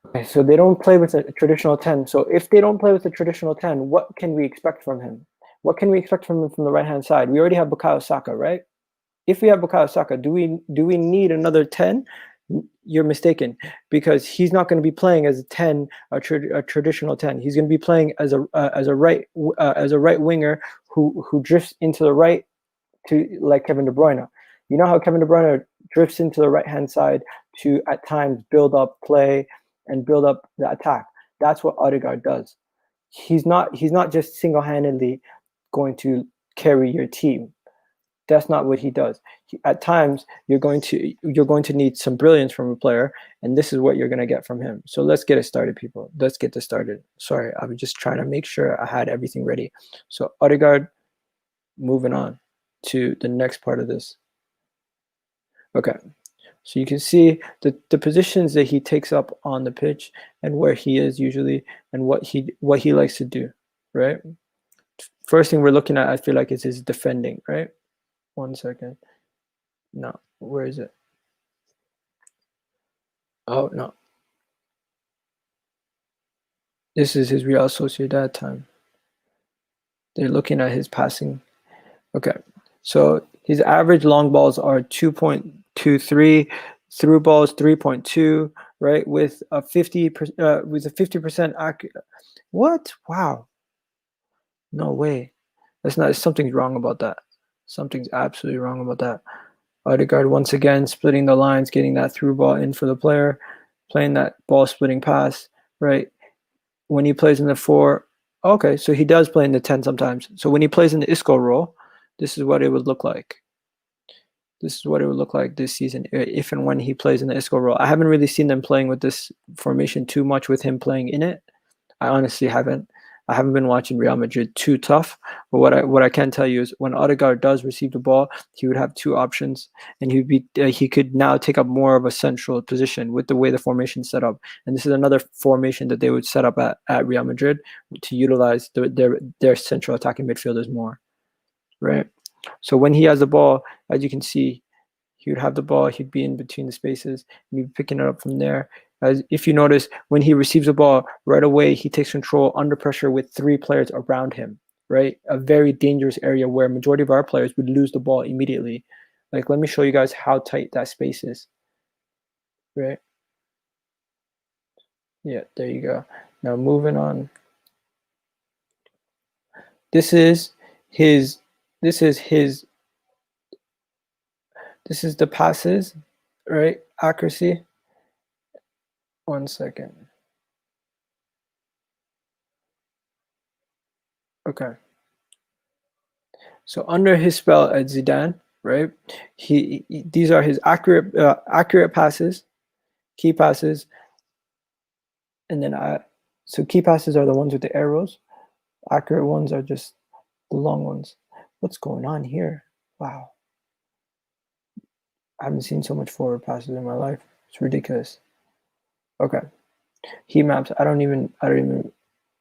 Speaker 1: Okay, so they don't play with a traditional 10. So if they don't play with a traditional 10, what can we expect from him? What can we expect from him from the right-hand side? We already have Bukayo Saka, right? If we have Bukayo Saka, do we need another 10? You're mistaken, because he's not going to be playing as a 10, a traditional 10. He's going to be playing as a right winger who drifts into the right, to like Kevin De Bruyne. You know how Kevin De Bruyne drifts into the right-hand side to at times build up play and build up the attack. That's what Ødegaard does. He's not just single-handedly going to carry your team. That's not what he does. At times, you're going to need some brilliance from a player, and this is what you're going to get from him. So let's get it started, people. Let's get this started. Sorry, I was just trying to make sure I had everything ready. So Ødegaard, moving on to the next part of this. Okay, so you can see the positions that he takes up on the pitch and where he is usually and what he likes to do, right? First thing we're looking at, I feel like, is his defending, right? 1 second. No, where is it? Oh, no. This is his Real Sociedad time. They're looking at his passing. Okay, so his average long balls are 2.23, through balls 3.2, right? With a 50% accurate. What? Wow. No way. That's not. Something's wrong about that. Something's absolutely wrong about that. Ødegaard once again splitting the lines, getting that through ball in for the player, playing that ball splitting pass, right? When he plays in the 4, okay, so he does play in the 10 sometimes. So when he plays in the Isco role, this is what it would look like. This is what it would look like this season if and when he plays in the Isco role. I haven't really seen them playing with this formation too much with him playing in it. I honestly haven't. I haven't been watching Real Madrid too tough, but what I can tell you is when Ødegaard does receive the ball, he would have 2 options, and he could now take up more of a central position with the way the formation set up. And this is another formation that they would set up at Real Madrid to utilize their central attacking midfielders more, right? So when he has the ball, as you can see, he would have the ball, he'd be in between the spaces, and he'd be picking it up from there. As if you notice, when he receives the ball, right away he takes control under pressure with 3 players around him, right? A very dangerous area where majority of our players would lose the ball immediately. Like, let me show you guys how tight that space is, right? Yeah, there you go. Now moving on. This is the passes, right? Accuracy. 1 second. Okay. So under his spell at Zidane, right? These are his accurate passes, key passes, and then so key passes are the ones with the arrows. Accurate ones are just the long ones. What's going on here? Wow. I haven't seen so much forward passes in my life. It's ridiculous. Okay. Heat maps. I don't even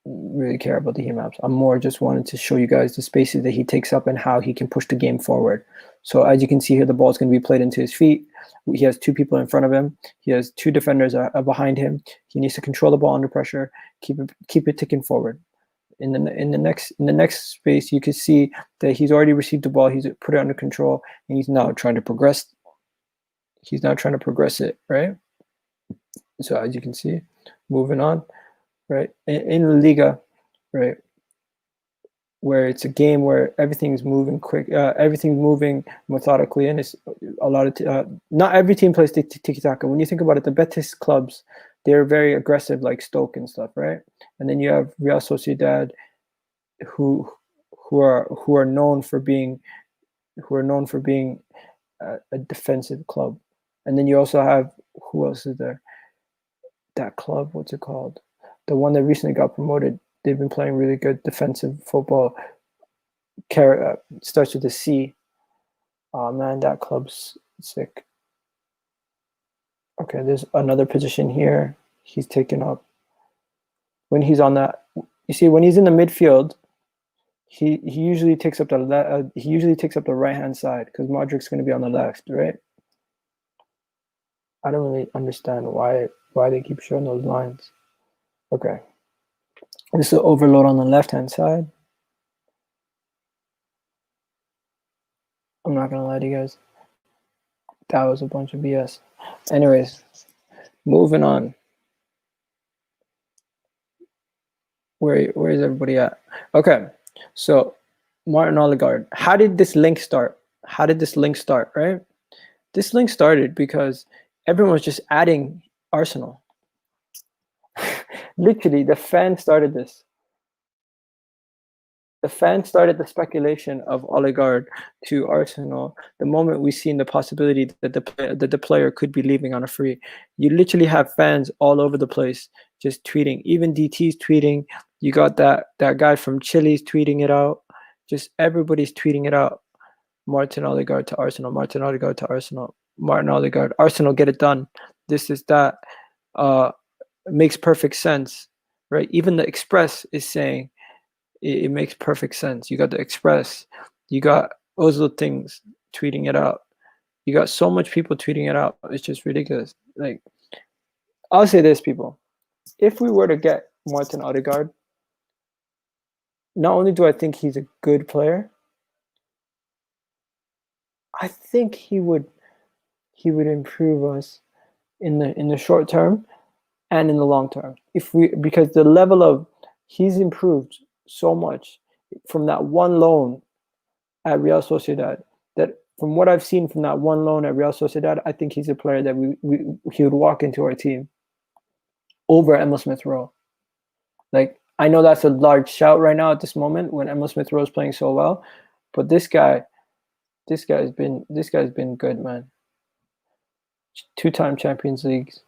Speaker 1: really care about the heat maps. I'm more just wanted to show you guys the spaces that he takes up and how he can push the game forward. So as you can see here, the ball is going to be played into his feet. He has 2 people in front of him. He has 2 defenders behind him. He needs to control the ball under pressure, keep it ticking forward. In the next space, you can see that he's already received the ball. He's put it under control, and he's now trying to progress. He's now trying to progress it, right? So as you can see, moving on, right? In La Liga, right, where it's a game where everything's moving quick, everything's moving methodically, and it's a lot of not every team plays tiki-taka. When you think about it, the Betis clubs, they're very aggressive, like Stoke and stuff, right? And then you have Real Sociedad, who are known for being a defensive club. And then you also have, who else is there? That club, what's it called? The one that recently got promoted. They've been playing really good defensive football. Starts with a C. Oh man, that club's sick. Okay, there's another position here he's taken up. When he's on that, you see, when he's in the midfield, he usually takes up the right hand side because Modric's going to be on the left, right? I don't really understand why they keep showing those lines. Okay, this is overload on the left hand side. I'm not gonna lie to you guys, that was a bunch of BS. Anyways, moving on. Where is everybody at? Okay, so Martin Odegaard. How did this link start? Right? This link started because everyone was just adding Arsenal. Literally, the fan started this. The fan started the speculation of Ødegaard to Arsenal the moment we seen the possibility that the player could be leaving on a free. You literally have fans all over the place just tweeting. Even DT's tweeting. You got that guy from Chile's tweeting it out. Just everybody's tweeting it out. Martin Odegaard to Arsenal. Martin Odegaard to Arsenal. Martin Odegaard. Arsenal, get it done. This is that. It makes perfect sense, right? Even the Express is saying it makes perfect sense. You got the Express. You got Oslo Things tweeting it out. You got so much people tweeting it out. It's just ridiculous. Like, I'll say this, people. If we were to get Martin Odegaard, not only do I think he's a good player, I think he would improve us in the short term and in the long term. Because the level of he's improved so much from that one loan at Real Sociedad, that from what I've seen from that one loan at Real Sociedad, I think he's a player that he would walk into our team over Emile Smith Rowe. Like, I know that's a large shout right now at this moment when Emile Smith Rowe is playing so well, but this guy's been good, man. 2-time Champions Leagues.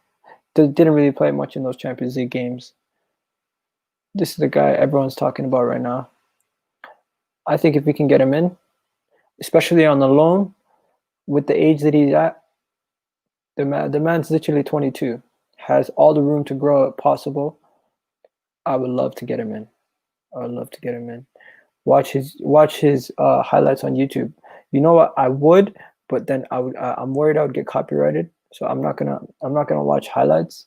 Speaker 1: Didn't really play much in those Champions League games. This is the guy everyone's talking about right now. I think if we can get him in, especially on the loan, with the age that he's at, the man's literally 22, has all the room to grow possible. I would love to get him in. Watch his highlights on YouTube. You know what? I would, but then I'm worried I would get copyrighted. So I'm not gonna watch highlights.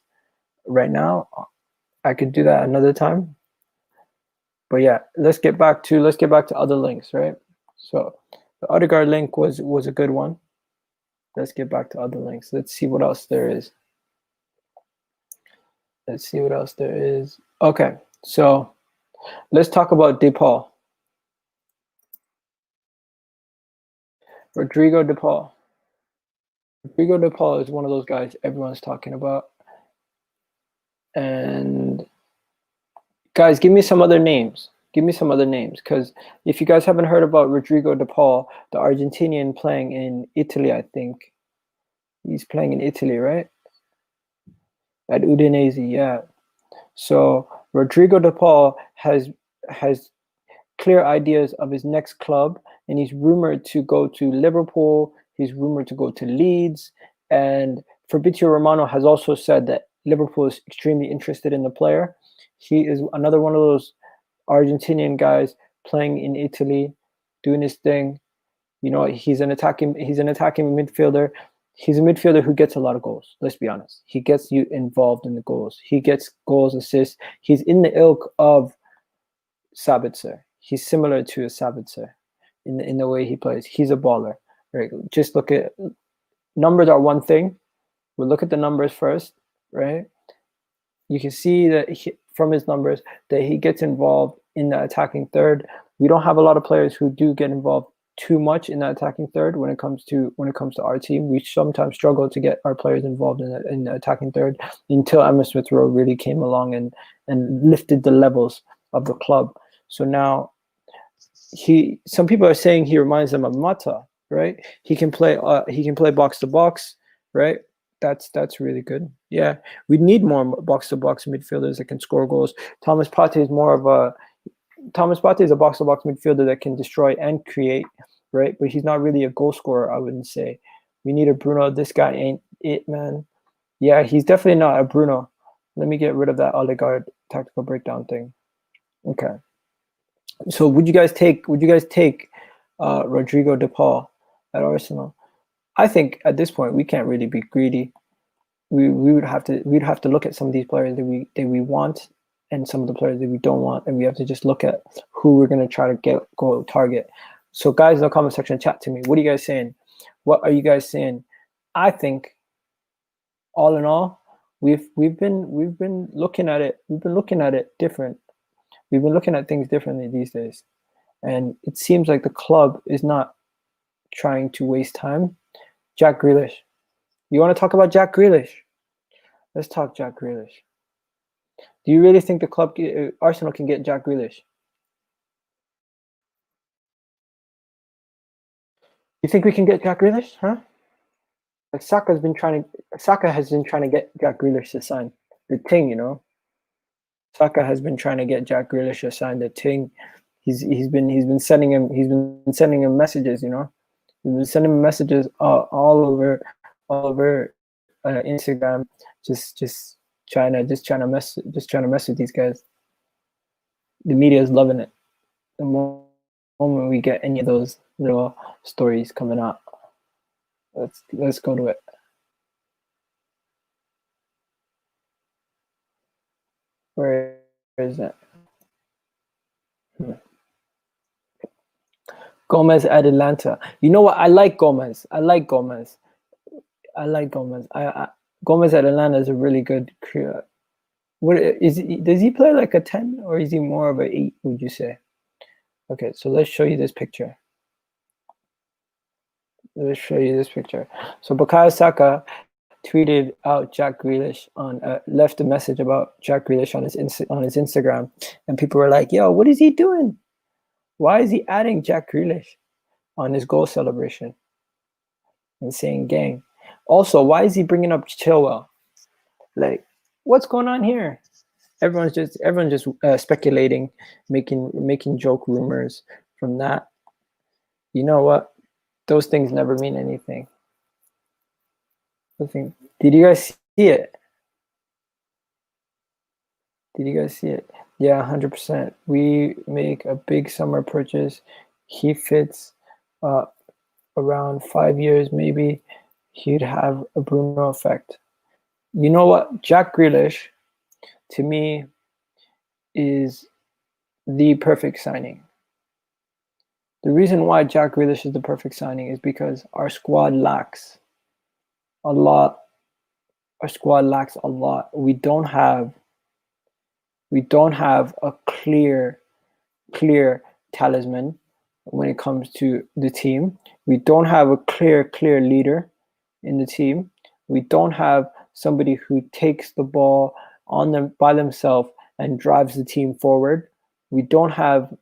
Speaker 1: right now. I could do that another time. But yeah, let's get back to other links, right? So the Ødegaard link was a good one. Let's get back to other links. Let's see what else there is. Let's see what else there is. Okay, so let's talk about DePaul. Rodrigo DePaul. Rodrigo DePaul is one of those guys everyone's talking about. And guys, give me some other names. Give me some other names, because if you guys haven't heard about Rodrigo DePaul, the Argentinian playing in Italy, I think. He's playing in Italy, right? At Udinese, yeah. So Rodrigo DePaul has clear ideas of his next club, and he's rumored to go to Liverpool. He's rumored to go to Leeds, and Fabrizio Romano has also said that Liverpool is extremely interested in the player. He is another one of those Argentinian guys playing in Italy, doing his thing. You know, he's an attacking midfielder. He's a midfielder who gets a lot of goals. Let's be honest. He gets you involved in the goals. He gets goals, assists. He's in the ilk of Sabitzer. He's similar to a Sabitzer in the way he plays. He's a baller. Right? Just look at numbers are one thing. We'll look at the numbers first, right? You can see that from his numbers that he gets involved in the attacking third. We don't have a lot of players who do get involved too much in that attacking third. When it comes to our team, we sometimes struggle to get our players involved in the attacking third until Emile Smith Rowe really came along and lifted the levels of the club. So now some people are saying he reminds them of Mata, right? He can play box to box, right? That's really good. Yeah, we need more box to box midfielders that can score goals. Thomas Partey is a box to box midfielder that can destroy and create, right? But he's not really a goal scorer, I wouldn't say. We need a Bruno. This guy ain't it, man. Yeah, he's definitely not a Bruno. Let me get rid of that Odegaard tactical breakdown thing. Okay. So would you guys take Rodrigo DePaul at Arsenal? I think at this point we can't really be greedy. We'd have to look at some of these players that we want and some of the players that we don't want, and we have to just look at who we're gonna try to go target. So guys in the comment section, chat to me. What are you guys saying? What are you guys saying? I think all in all, we've been looking at it. We've been looking at it different. We've been looking at things differently these days, and it seems like the club is not trying to waste time. Jack Grealish. You want to talk about Jack Grealish? Let's talk Jack Grealish. Do you really think the club, Arsenal, can get Jack Grealish? You think we can get Jack Grealish, huh? Like Saka has been trying to get Jack Grealish to sign the thing, you know. Saka has been trying to get Jack Grealish to sign the thing. He's been sending him messages, you know. He's been sending him messages all over Instagram, just trying to mess with these guys. The media is loving it. The moment we get any of those little stories coming out, let's go to it. Where is that? Gomez at Atlanta. You know what? I like Gomez. Gomez at Atlanta is a really good career. What is he, does he play like a 10 or is he more of an 8, would you say? Okay, so let's show you this picture. So Bukayo Saka tweeted out Jack Grealish left a message about Jack Grealish on his Instagram, and people were like, "Yo, what is he doing? Why is he adding Jack Grealish on his goal celebration?" And saying, "Gang." Also, why is he bringing up Chilwell? Like, what's going on here? Everyone's just speculating, making joke rumors from that. You know what? Those things never mean anything. Did you guys see it? Yeah, 100%. We make a big summer purchase. He fits around 5 years, maybe he'd have a Bruno effect. You know what? Jack Grealish to me, is the perfect signing. The reason why Jack Grealish is the perfect signing is because our squad lacks a lot. Our squad lacks a lot. We don't have a clear talisman when it comes to the team. We don't have a clear leader in the team. We don't have somebody who takes the ball on them by themselves and drives the team forward. We don't have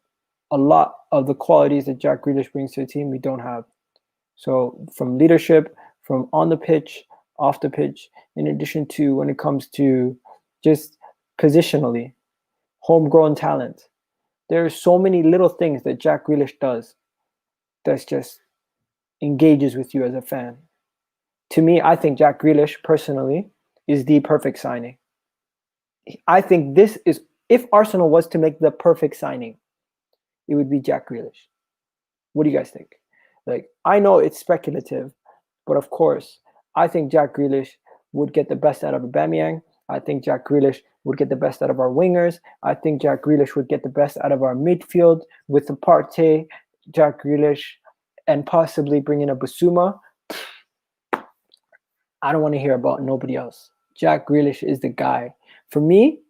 Speaker 1: a lot of the qualities that Jack Grealish brings to the team. We don't have. So from leadership, from on the pitch, off the pitch, in addition to when it comes to just positionally, homegrown talent. There are so many little things that Jack Grealish does that just engages with you as a fan. To me, I think Jack Grealish, personally, is the perfect signing. I think this is, if Arsenal was to make the perfect signing, it would be Jack Grealish. What do you guys think? Like, I know it's speculative, but of course, I think Jack Grealish would get the best out of Aubameyang. I think Jack Grealish would get the best out of our wingers. I think Jack Grealish would get the best out of our midfield with the Partey, Jack Grealish, and possibly bring in a Basuma. I don't want to hear about nobody else. Jack Grealish is the guy. For me,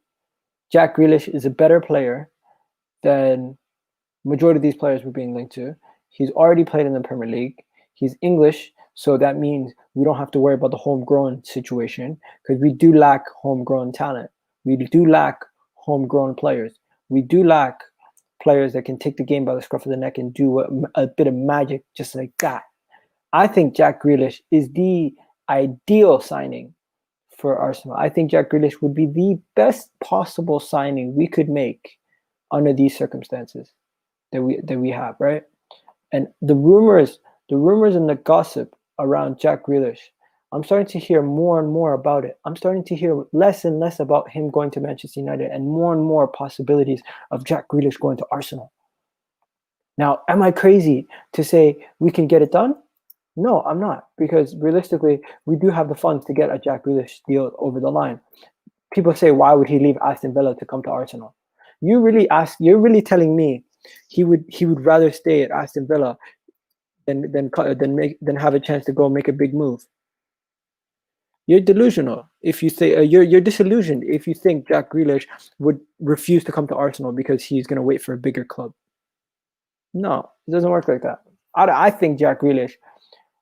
Speaker 1: Jack Grealish is a better player than majority of these players we're being linked to. He's already played in the Premier League. He's English, so that means we don't have to worry about the homegrown situation, because we do lack homegrown talent. We do lack homegrown players. We do lack players that can take the game by the scruff of the neck and do a bit of magic just like that. I think Jack Grealish is the ideal signing for Arsenal. I think Jack Grealish would be the best possible signing we could make under these circumstances that we have, right? And the rumors and the gossip around Jack Grealish, I'm starting to hear more and more about it. I'm starting to hear less and less about him going to Manchester United and more possibilities of Jack Grealish going to Arsenal. Now, am I crazy to say we can get it done? No, I'm not, because realistically, we do have the funds to get a Jack Grealish deal over the line. People say, why would he leave Aston Villa to come to Arsenal? You're really telling me he would rather stay at Aston Villa than have a chance to go make a big move? You're delusional if you say you're disillusioned if you think Jack Grealish would refuse to come to Arsenal because he's going to wait for a bigger club. No, it doesn't work like that. I think Jack Grealish,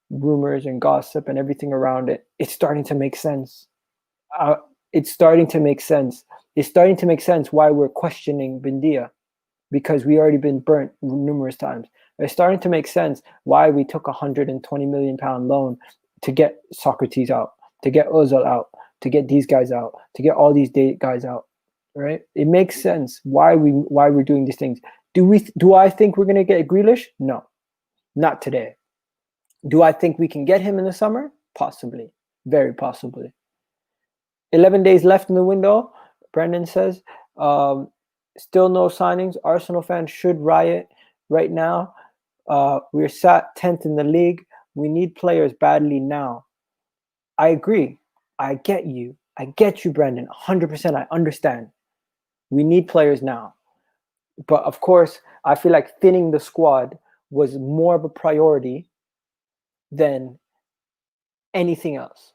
Speaker 1: rumors and gossip and everything around it, it's starting to make sense. It's starting to make sense. It's starting to make sense why we're questioning BUENDIA, because we already been burnt numerous times. It's starting to make sense why we took £120 million loan to get SOKRATIS out, to get Ozil out, to get these guys out, to get all these guys out, right? It makes sense why we're doing these things. Do I think we're going to get Grealish? No, not today. Do I think we can get him in the summer? Possibly, very possibly. 11 days left in the window, Brendan says. Still no signings. Arsenal fans should riot right now. We're sat 10th in the league. We need players badly now. I agree. I get you. I get you, Brendan. 100%. I understand. We need players now. But of course, I feel like thinning the squad was more of a priority than anything else.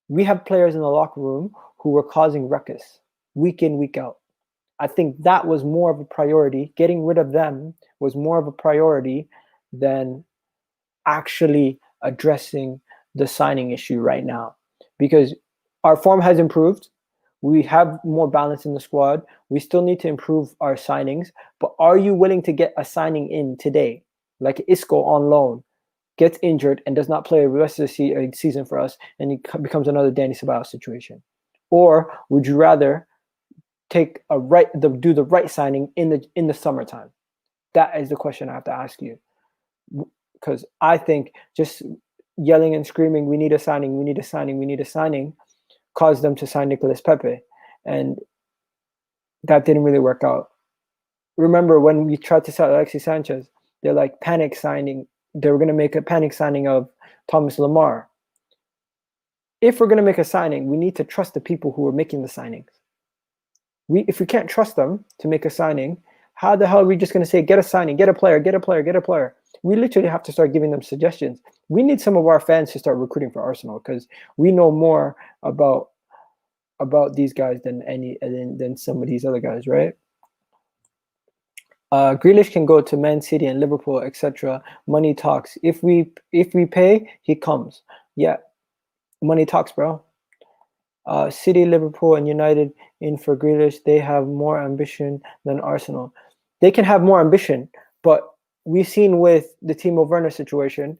Speaker 1: We have players in the locker room who were causing ruckus week in, week out. I think that was more of a priority. Getting rid of them was more of a priority than actually addressing the signing issue right now, because our form has improved. We have more balance in the squad. We still need to improve our signings. But are you willing to get a signing in today, like Isco on loan, gets injured and does not play the rest of the season for us, and he becomes another Danny Ceballos situation? Or would you rather do the right signing in the summertime? That is the question I have to ask you, because I think just yelling and screaming, we need a signing, we need a signing, we need a signing, caused them to sign Nicolas Pepe, and that didn't really work out. Remember when we tried to sell Alexis Sanchez, they're like panic signing. They were going to make a panic signing of Thomas Lemar. If we're going to make a signing, we need to trust the people who are making the signings. If we can't trust them to make a signing, how the hell are we just going to say, get a signing, get a player, get a player, get a player? We literally have to start giving them suggestions. We need some of our fans to start recruiting for Arsenal, because we know more about these guys than some of these other guys, right? Grealish can go to Man City and Liverpool, etc. Money talks. If we pay, he comes. Yeah, money talks, bro. City, Liverpool, and United in for Grealish. They have more ambition than Arsenal. They can have more ambition, but we've seen with the Timo Werner situation,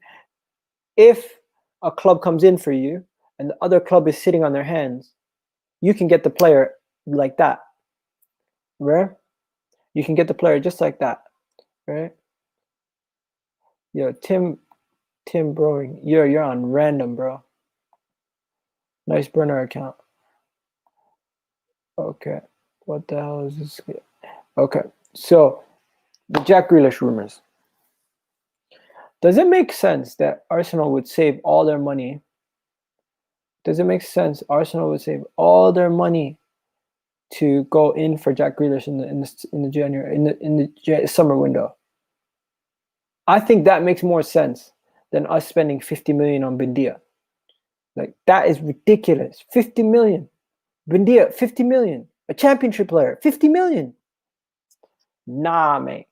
Speaker 1: if a club comes in for you and the other club is sitting on their hands, you can get the player like that, right? You can get the player just like that, right? Yo, Tim Browing, you're on random, bro. Nice burner account. Okay, what the hell is this? Okay, so the Jack Grealish rumors. Does it make sense that Arsenal would save all their money? Does it make sense Arsenal would save all their money to go in for Jack Grealish in the January in the summer window? I think that makes more sense than us spending 50 million on BUENDIA. Like, that is ridiculous. 50 million. BUENDIA, 50 million. A championship player, 50 million. Nah, mate.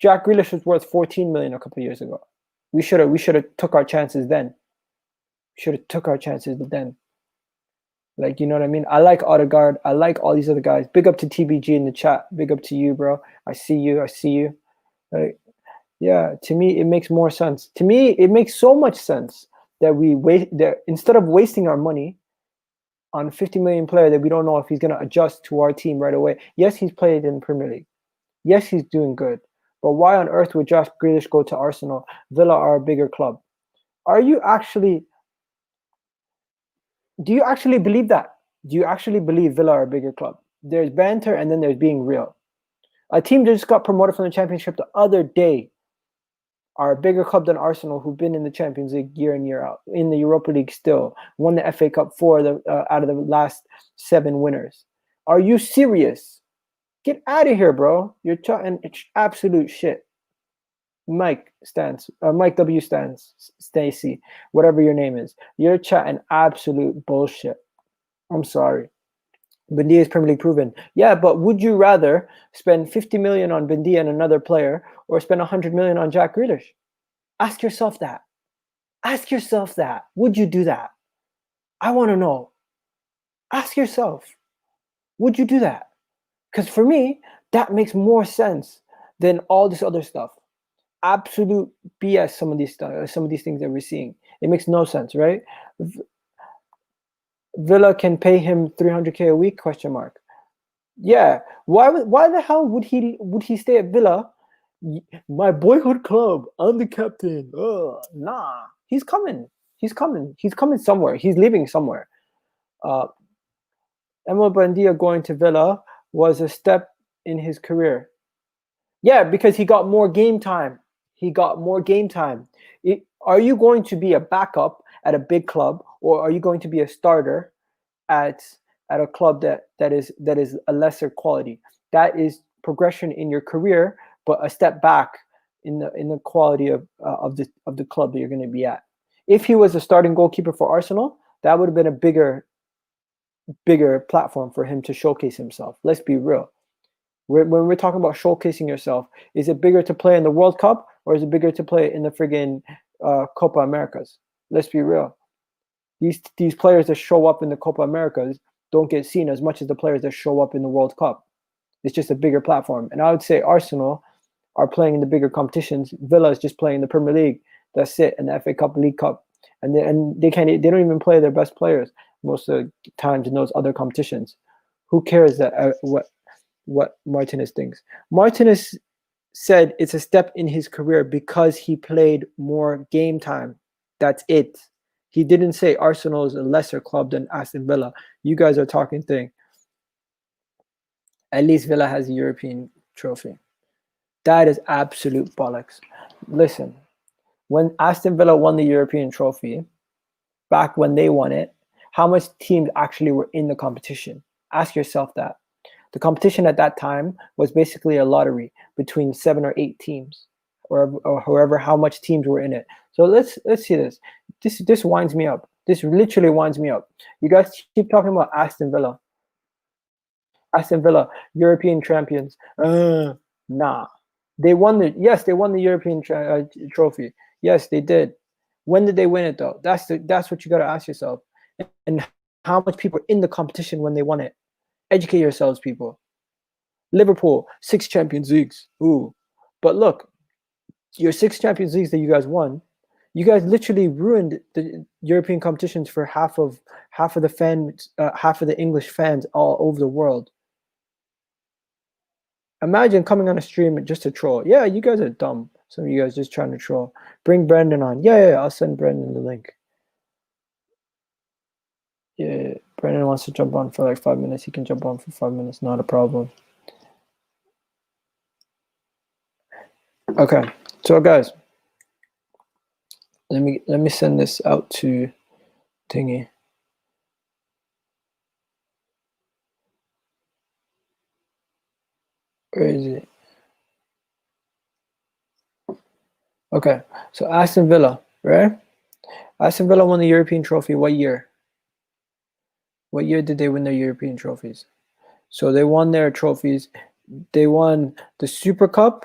Speaker 1: Jack Grealish was worth 14 million a couple of years ago. We should have took our chances then. Like, you know what I mean? I like Ødegaard. I like all these other guys. Big up to TBG in the chat. Big up to you, bro. I see you. Like, yeah, to me, it makes more sense. To me, it makes so much sense that instead of wasting our money on a 50 million player that we don't know if he's going to adjust to our team right away. Yes, he's played in the Premier League. Yes, he's doing good. But why on earth would Jack Grealish go to Arsenal? Villa are a bigger club. Do you actually believe that? Do you actually believe Villa are a bigger club? There's banter and then there's being real. A team that just got promoted from the Championship the other day are a bigger club than Arsenal, who've been in the Champions League year in, year out, in the Europa League still, won the FA Cup out of the last 7 winners. Are you serious? Get out of here, bro. You're chatting absolute shit. Mike W. Stacy, whatever your name is. You're chatting absolute bullshit. I'm sorry. BUENDIA is Premier League proven. Yeah, but would you rather spend 50 million on BUENDIA and another player, or spend 100 million on Jack Grealish? Ask yourself that. Would you do that? I want to know. Ask yourself. Would you do that? Because for me, that makes more sense than all this other stuff. Absolute BS. Some of these things that we're seeing, it makes no sense, right? Villa can pay him 300k a week? ? Yeah. Why the hell would he stay at Villa? My boyhood club. I'm the captain. Nah. He's coming somewhere. He's leaving somewhere. Emile BUENDIA going to Villa was a step in his career. Yeah, because he got more game time. Are you going to be a backup at a big club, or are you going to be a starter at a club that is a lesser quality? That is progression in your career, but a step back in the quality of the club that you're going to be at. If he was a starting goalkeeper for Arsenal, that would have been a bigger platform for him to showcase himself. Let's be real. When we're talking about showcasing yourself, is it bigger to play in the World Cup, or is it bigger to play in the friggin' Copa Americas? Let's be real. These players that show up in the Copa Americas don't get seen as much as the players that show up in the World Cup. It's just a bigger platform. And I would say Arsenal are playing in the bigger competitions. Villa is just playing in the Premier League. That's it. And the FA Cup, League Cup. And they don't even play their best players most of the times in those other competitions. Who cares what Martinez thinks? Martinez said it's a step in his career because he played more game time. That's it. He didn't say Arsenal is a lesser club than Aston Villa. You guys are talking thing. At least Villa has a European trophy. That is absolute bollocks. Listen, when Aston Villa won the European trophy, back when they won it, how much teams actually were in the competition? Ask yourself that. The competition at that time was basically a lottery between 7 or 8 teams, or however how much teams were in it. So let's see this. This winds me up. This literally winds me up. You guys keep talking about Aston Villa. Aston Villa, European champions. Nah. They won the European trophy. Yes, they did. When did they win it though? That's what you got to ask yourself. And how much people were in the competition when they won it? Educate yourselves, people. Liverpool, 6 Champions Leagues. Ooh. But look, your 6 Champions Leagues that you guys won, you guys literally ruined the European competitions for half of the fans, half of the English fans all over the world. Imagine coming on a stream just to troll. Yeah, you guys are dumb. Some of you guys just trying to troll. Bring Brendan on. Yeah, I'll send Brendan the link. Yeah, Brendan wants to jump on for like 5 minutes. He can jump on for 5 minutes. Not a problem. Okay, so guys, let me send this out to Thingy. Where is it? Okay, so Aston Villa, right? Aston Villa won the European trophy. What year? What year did they win their European trophies? So they won their trophies. They won the Super Cup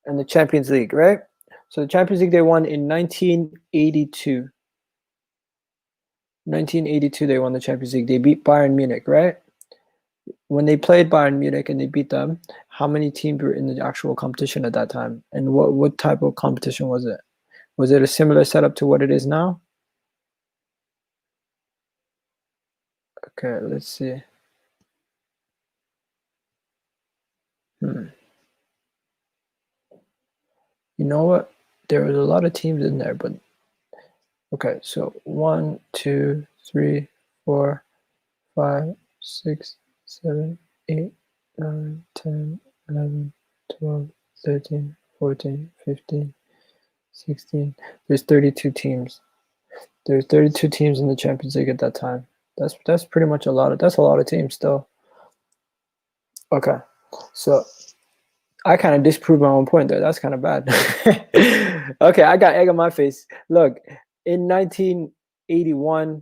Speaker 1: and the Champions League, right? So the Champions League they won in 1982. 1982 they won the Champions League. They beat Bayern Munich, right? When they played Bayern Munich and they beat them, how many teams were in the actual competition at that time? And what type of competition was it? Was it a similar setup to what it is now? Okay, let's see. You know what? There was a lot of teams in there, but okay, so 1, 2, 3, 4, 5, 6, 7, 8, 9, 10, 11, 12, 13, 14, 15, 16. There's 32 teams. There's 32 teams in the Champions League at that time. That's pretty much a lot of teams still. Okay, so I kind of disproved my own point there. That's kind of bad. Okay, I got egg on my face. Look, in 1981,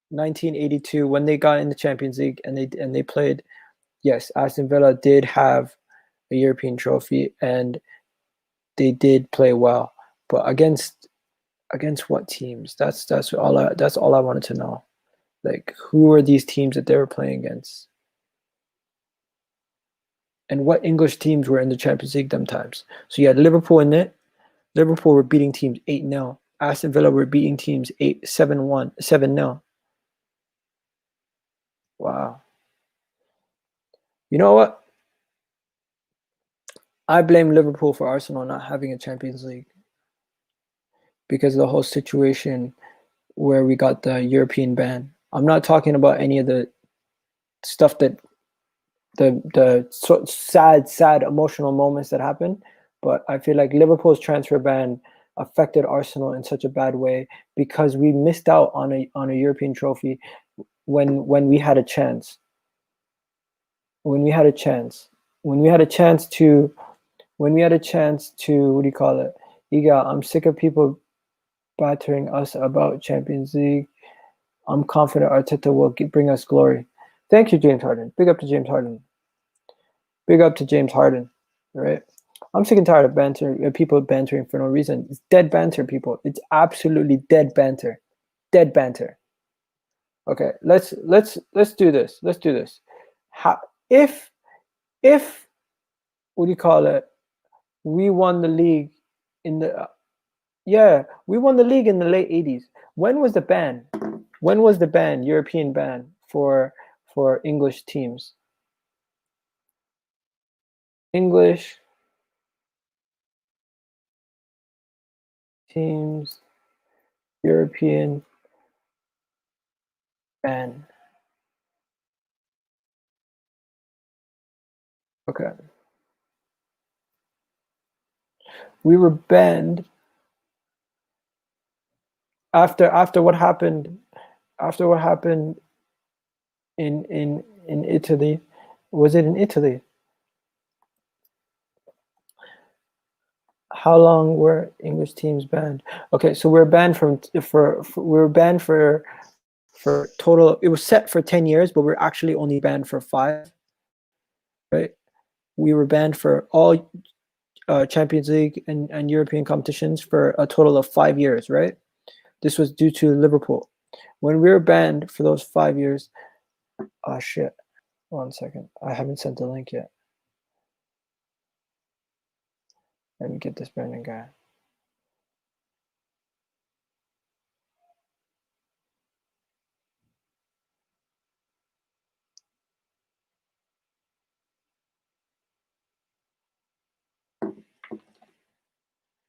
Speaker 1: 1982, when they got in the Champions League and they played, yes, Aston Villa did have a European trophy and they did play well. But against what teams? That's all I wanted to know. Like, who were these teams that they were playing against? And what English teams were in the Champions League them times? So you had Liverpool in it. Liverpool were beating teams 8-0. Aston Villa were beating teams 7-0. Wow. You know what? I blame Liverpool for Arsenal not having a Champions League because of the whole situation where we got the European ban. I'm not talking about any of the stuff that the sad emotional moments that happened, but I feel like Liverpool's transfer ban affected Arsenal in such a bad way because we missed out on a European trophy when we had a chance. When we had a chance to what do you call it? Iga, I'm sick of people battering us about Champions League. I'm confident Arteta will bring us glory. Thank you, James Harden. Big up to James Harden. Big up to James Harden. All right. I'm sick and tired of people bantering for no reason. It's dead banter, people. It's absolutely dead banter. Dead banter. Okay, let's do this. Let's do this. If what do you call it? We won the league in the we won the league in the late 80s. When was the ban? When was the ban, European ban for English teams? English teams, European ban. Okay. We were banned after what happened in in Italy. Was it in Italy? How long were English teams banned? Okay, so we're banned we're banned for total. It was set for 10 years, but we're actually only banned for 5. Right? We were banned for all Champions League and European competitions for a total of 5 years. Right? This was due to Liverpool. When we were banned for those 5 years, oh shit! 1 second, I haven't sent the link yet. Let me get this Brandon guy.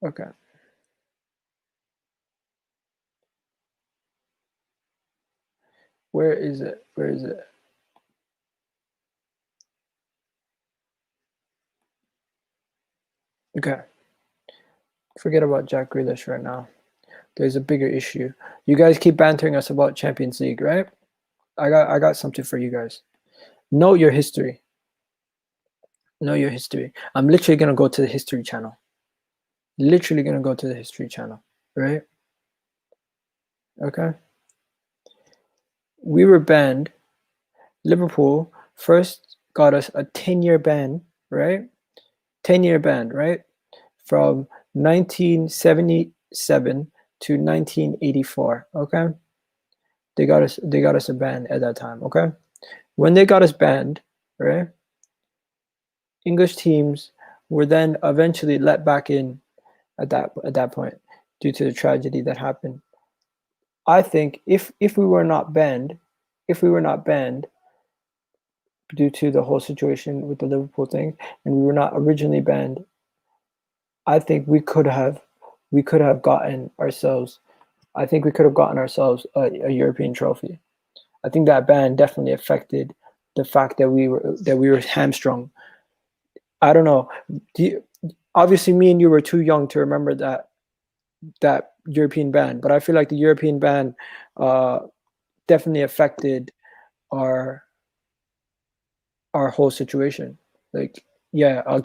Speaker 1: Okay. Where is it? Where is it? Okay. Forget about Jack Grealish right now. There's a bigger issue. You guys keep bantering us about Champions League, right? I got something for you guys. Know your history. Know your history. I'm literally gonna go to the History Channel. Literally gonna go to the History Channel, right? Okay. We were banned. Liverpool first got us a 10-year ban, right? 10-year ban, right? From 1977 to 1984. Okay. They got us a ban at that time. Okay. When they got us banned, right? English teams were then eventually let back in at that point due to the tragedy that happened. I think if we were not banned due to the whole situation with the Liverpool thing, and we were not originally banned, I think we could have gotten ourselves. I think we could have gotten ourselves a European trophy. I think that ban definitely affected the fact that we were hamstrung. I don't know. Obviously, me and you were too young to remember that European ban, but I feel like the European ban definitely affected our whole situation. Like, yeah, I'll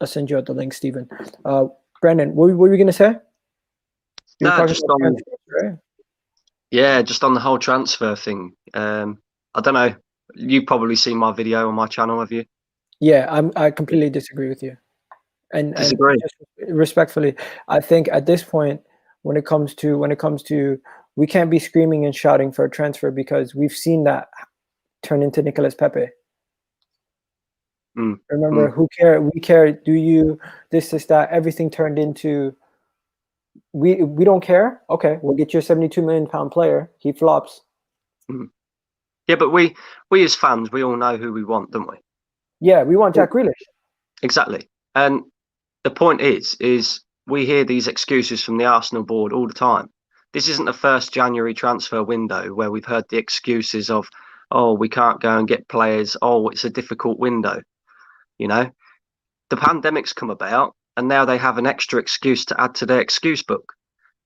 Speaker 1: send you out the link, Stephen. Brandon, what were you gonna say? You were
Speaker 2: No,
Speaker 1: talking
Speaker 2: just
Speaker 1: about
Speaker 2: on
Speaker 1: transfers, right?
Speaker 2: yeah, just on the whole transfer thing. I don't know. You probably seen my video on my channel, have you?
Speaker 1: Yeah, I completely disagree with you. And
Speaker 2: Disagree.
Speaker 1: just respectfully, I think at this point, when it comes to we can't be screaming and shouting for a transfer because we've seen that turn into Nicolas Pepe. Remember, who care? We care. Do you this, that? Everything turned into we don't care. Okay, we'll get you a 72 million pound player. He flops.
Speaker 2: Yeah, but we as fans, we all know who we want, don't we?
Speaker 1: Yeah, we want Jack Grealish.
Speaker 2: Exactly. And the point is we hear these excuses from the Arsenal board all the time. This isn't the first January transfer window where we've heard the excuses of, oh, we can't go and get players. Oh, it's a difficult window. You know, the pandemic's come about and now they have an extra excuse to add to their excuse book.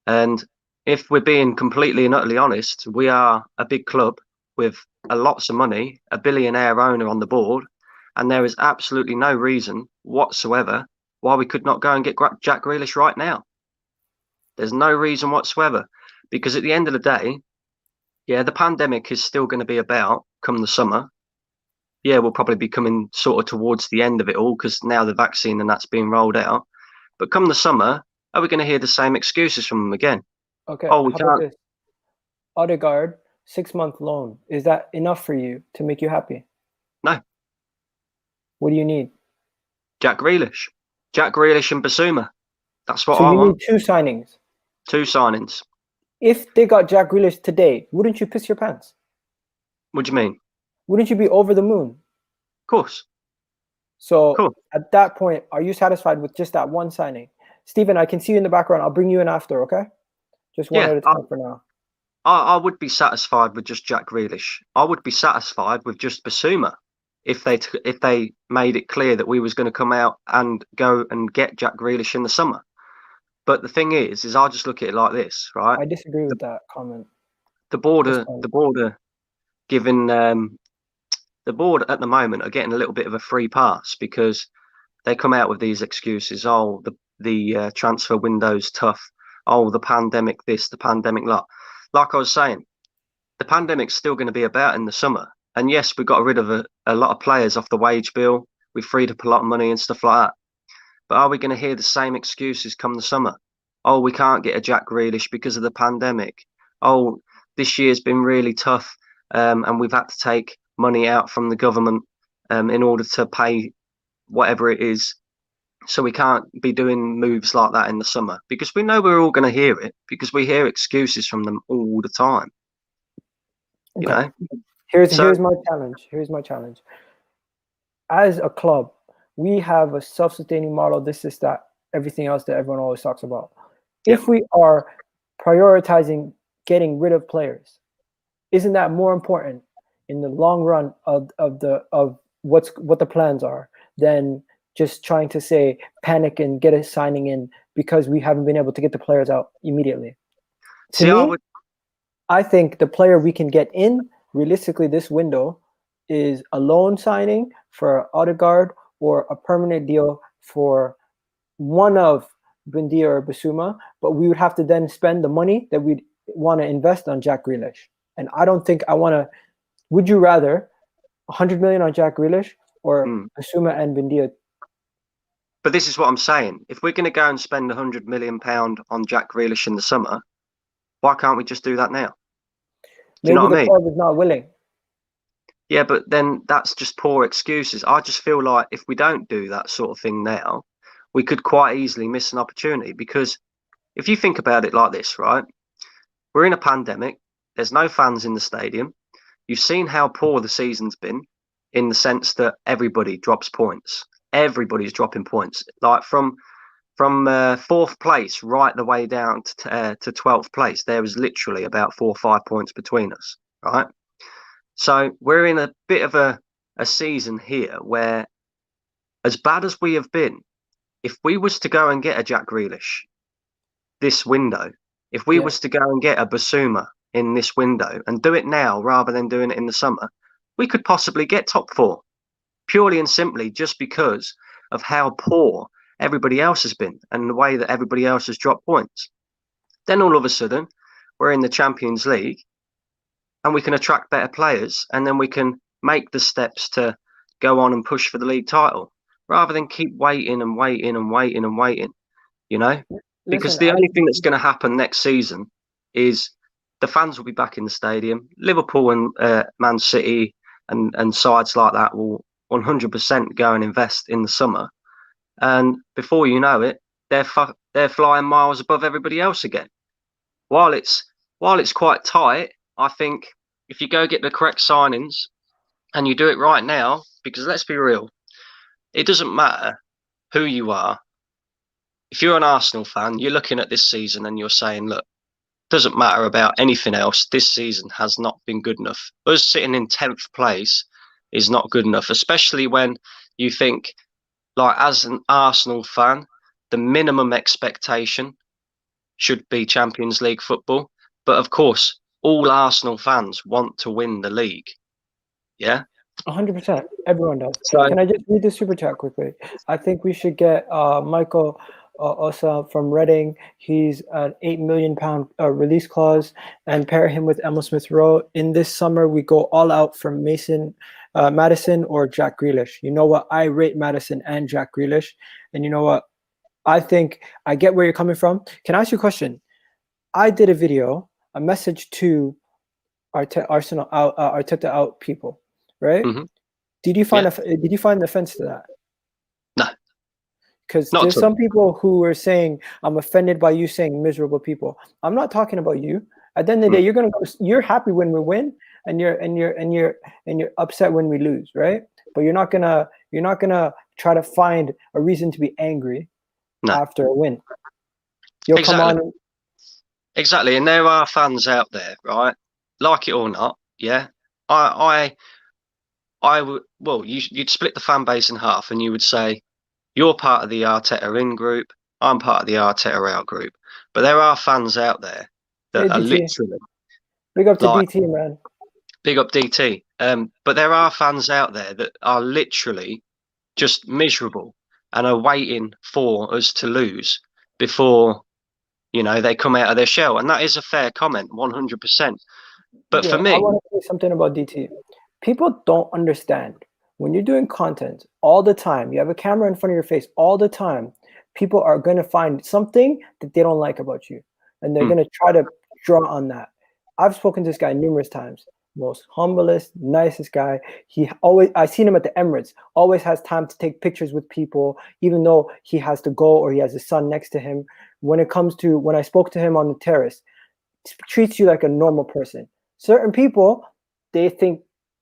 Speaker 2: And if we're being completely and utterly honest, we are a big club with lots of money, a billionaire owner on the board, and there is absolutely no reason whatsoever why we could not go and get Jack Grealish right now. There's no reason whatsoever, because at the end of the day, yeah, the pandemic is still going to be about come the summer. Yeah, we'll probably be coming sort of towards the end of it all because now the vaccine and that's being rolled out. But come the summer, are we going to hear the same excuses from them again?
Speaker 1: Okay,
Speaker 2: Oh, we
Speaker 1: how about
Speaker 2: can't.
Speaker 1: this? Odegaard, 6-month loan. Is that enough for you to make you happy?
Speaker 2: No.
Speaker 1: What do you need?
Speaker 2: Jack Grealish and Basuma. That's what
Speaker 1: So
Speaker 2: I
Speaker 1: you
Speaker 2: want.
Speaker 1: need 2 signings.
Speaker 2: 2 signings.
Speaker 1: If they got Jack Grealish today, wouldn't you piss your pants?
Speaker 2: What do you mean?
Speaker 1: Wouldn't you be over the moon?
Speaker 2: Of course.
Speaker 1: So
Speaker 2: Cool.
Speaker 1: at that point, are you satisfied with just that one signing? Stephen, I can see you in the background. I'll bring you in after, okay? Just one
Speaker 2: Yeah,
Speaker 1: at a time for now.
Speaker 2: I would be satisfied with just Jack Grealish. I would be satisfied with just Basuma if they made it clear that we was going to come out and go and get Jack Grealish in the summer. But the thing is I just look at it like this, right?
Speaker 1: I disagree with that comment.
Speaker 2: The border giving the board at the moment are getting a little bit of a free pass because they come out with these excuses. Oh, the transfer window's tough. Oh, the pandemic this, the pandemic that. Like I was saying, the pandemic's still going to be about in the summer. And yes, we got rid of a lot of players off the wage bill. We freed up a lot of money and stuff like that. But are we going to hear the same excuses come the summer? Oh, we can't get a Jack Grealish because of the pandemic. Oh, this year's been really tough, and we've had to take money out from the government in order to pay whatever it is. So we can't be doing moves like that in the summer, because we know we're all going to hear it, because we hear excuses from them all the time. You know?
Speaker 1: Here's my challenge. Here's my challenge. As a club, we have a self-sustaining model. This is that, everything else that everyone always talks about. If we are prioritizing getting rid of players, isn't that more important in the long run of what the plans are than just trying to say panic and get a signing in because we haven't been able to get the players out immediately? I think the player we can get in realistically this window is a loan signing for Odegaard or a permanent deal for one of BUENDIA or Bissouma, but we would have to then spend the money that we'd want to invest on Jack Grealish. And I don't think I want to. Would you rather 100 million on Jack Grealish or Bissouma and BUENDIA?
Speaker 2: But this is what I'm saying. If we're going to go and spend £100 million on Jack Grealish in the summer, why can't we just do that now? Do you know what I mean?
Speaker 1: Maybe the club is not willing.
Speaker 2: Yeah, but then that's just poor excuses. I just feel like if we don't do that sort of thing now, we could quite easily miss an opportunity. Because if you think about it like this, right? We're in a pandemic. There's no fans in the stadium. You've seen how poor the season's been in the sense that everybody drops points. Everybody's dropping points. Like from fourth place right the way down to 12th place, there was literally about 4 or 5 points between us, right? So we're in a bit of a season here where, as bad as we have been, if we was to go and get a Jack Grealish this window, if we was to go and get a Bissouma in this window and do it now rather than doing it in the summer, we could possibly get top 4, purely and simply just because of how poor everybody else has been and the way that everybody else has dropped points. Then all of a sudden, we're in the Champions League and we can attract better players, and then we can make the steps to go on and push for the league title rather than keep waiting and waiting and waiting and waiting, you know? Because the only thing that's going to happen next season is the fans will be back in the stadium. Liverpool and Man City and sides like that will 100% go and invest in the summer. And before you know it, they're flying miles above everybody else again. While it's quite tight, I think if you go get the correct signings and you do it right now, because let's be real, it doesn't matter who you are. If you're an Arsenal fan, you're looking at this season and you're saying, look, doesn't matter about anything else. This season has not been good enough. Us sitting in 10th place is not good enough, especially when you think, like, as an Arsenal fan, the minimum expectation should be Champions League football. But of course, all Arsenal fans want to win the league. Yeah?
Speaker 1: 100%. Everyone does.
Speaker 2: So,
Speaker 1: can I just read the super chat quickly? I think we should get Michael Osa from Reading. He's an £8 million release clause, and pair him with Emile Smith Rowe. In this summer, we go all out for Maddison or Jack Grealish. You know what? I rate Maddison and Jack Grealish. And you know what? I think I get where you're coming from. Can I ask you a question? I did a video, a message to Arteta out people, right?
Speaker 2: mm-hmm.
Speaker 1: Did you find an offense to that?
Speaker 2: No.
Speaker 1: Because there's some people who were saying, I'm offended by you saying miserable people. I'm not talking about you. At the end of the day, you're happy when we win, and you're upset when we lose, right? But you're not gonna try to find a reason to be angry after a win. You'll come on.
Speaker 2: Exactly, and there are fans out there, right? Like it or not, yeah. You'd split the fan base in half, and you would say, you're part of the Arteta in group, I'm part of the Arteta out group. But there are fans out there that are literally
Speaker 1: big up to BT, man.
Speaker 2: Big up DT. But there are fans out there that are literally just miserable and are waiting for us to lose before, you know, they come out of their shell. And that is a fair comment, 100%. But
Speaker 1: Yeah,
Speaker 2: for me,
Speaker 1: I want to say something about DT. People don't understand when you're doing content all the time, you have a camera in front of your face all the time, people are going to find something that they don't like about you. And they're going to try to draw on that. I've spoken to this guy numerous times. Most humblest, nicest guy. I've seen him at the Emirates, always has time to take pictures with people, even though he has to go or he has his son next to him. When I spoke to him on the terrace, treats you like a normal person. Certain people, they think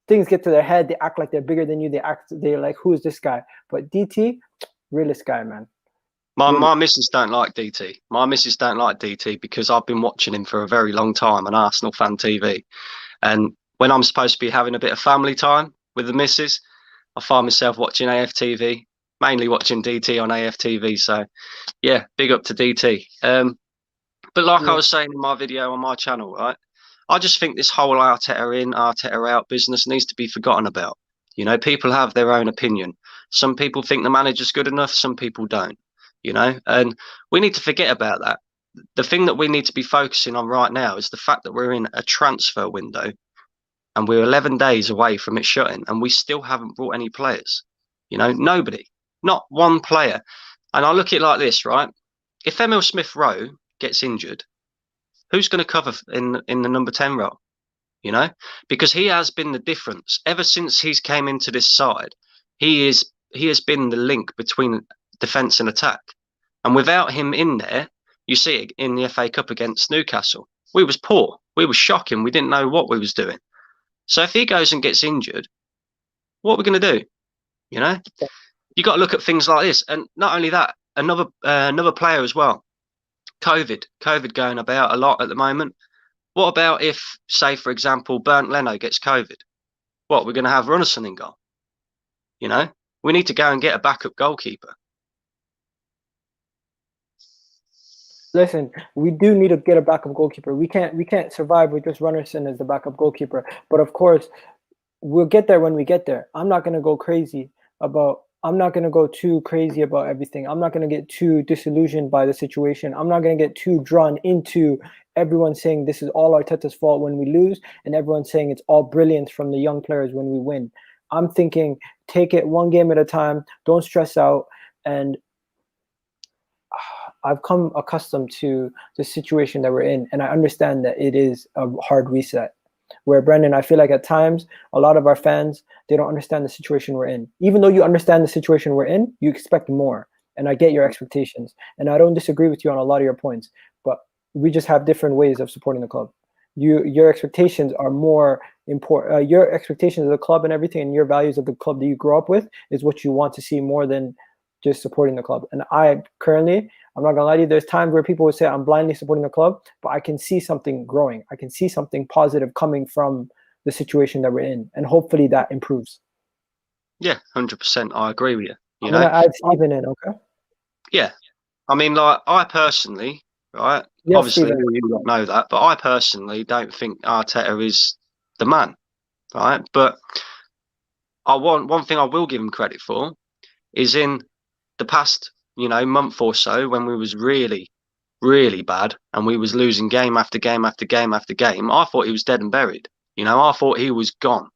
Speaker 1: things get to their head, they act like they're bigger than you, they're like, who is this guy? But DT, realest guy, man.
Speaker 2: My missus don't like DT. My missus don't like DT because I've been watching him for a very long time on Arsenal Fan TV. And when I'm supposed to be having a bit of family time with the missus, I find myself watching AFTV, mainly watching DT on AFTV. So, yeah, big up to DT. But like I was saying in my video on my channel, right, I just think this whole Arteta in, Arteta out business needs to be forgotten about. You know, people have their own opinion. Some people think the manager's good enough, some people don't, you know, and we need to forget about that. The thing that we need to be focusing on right now is the fact that we're in a transfer window and we're 11 days away from it shutting and we still haven't brought any players. You know, nobody, not one player. And I look at it like this, right? If Emile Smith Rowe gets injured, who's going to cover in the number 10 role? You know, because he has been the difference ever since he's came into this side. He has been the link between defence and attack. And without him in there, you see it in the FA Cup against Newcastle. We was poor. We was shocking. We didn't know what we was doing. So if he goes and gets injured, what are we going to do? You know, you got to look at things like this. And not only that, another player as well. COVID going about a lot at the moment. What about if, say, for example, Bernd Leno gets COVID? What, we're going to have Runnison in goal? You know, we need to go and get a backup goalkeeper.
Speaker 1: Listen, we do need to get a backup goalkeeper. We can't survive with just Runnison as the backup goalkeeper. But of course, we'll get there when we get there. I'm not going to go too crazy about everything. I'm not going to get too disillusioned by the situation. I'm not going to get too drawn into everyone saying this is all Arteta's fault when we lose and everyone saying it's all brilliance from the young players when we win. I'm thinking, take it one game at a time. Don't stress out. And I've come accustomed to the situation that we're in, and I understand that it is a hard reset. Where, Brendan, I feel like at times, a lot of our fans, they don't understand the situation we're in. Even though you understand the situation we're in, you expect more. And I get your expectations. And I don't disagree with you on a lot of your points. But we just have different ways of supporting the club. Your expectations are more important. Your expectations of the club and everything and your values of the club that you grew up with is what you want to see more than just supporting the club. And I'm not gonna lie to you, there's times where people would say I'm blindly supporting the club, but I can see something growing. I can see something positive coming from the situation that we're in, and hopefully that improves.
Speaker 2: Yeah, 100%. I agree with you.
Speaker 1: I'm gonna add Stephen in, okay?
Speaker 2: Yeah. I mean, like, I personally, right,
Speaker 1: yes,
Speaker 2: obviously
Speaker 1: Stephen,
Speaker 2: you don't know that, but I personally don't think Arteta is the man, right? But one thing I will give him credit for is in the past, you know, month or so when we was really, really bad and we was losing game after game after game after game, I thought he was dead and buried. You know, I thought he was gone.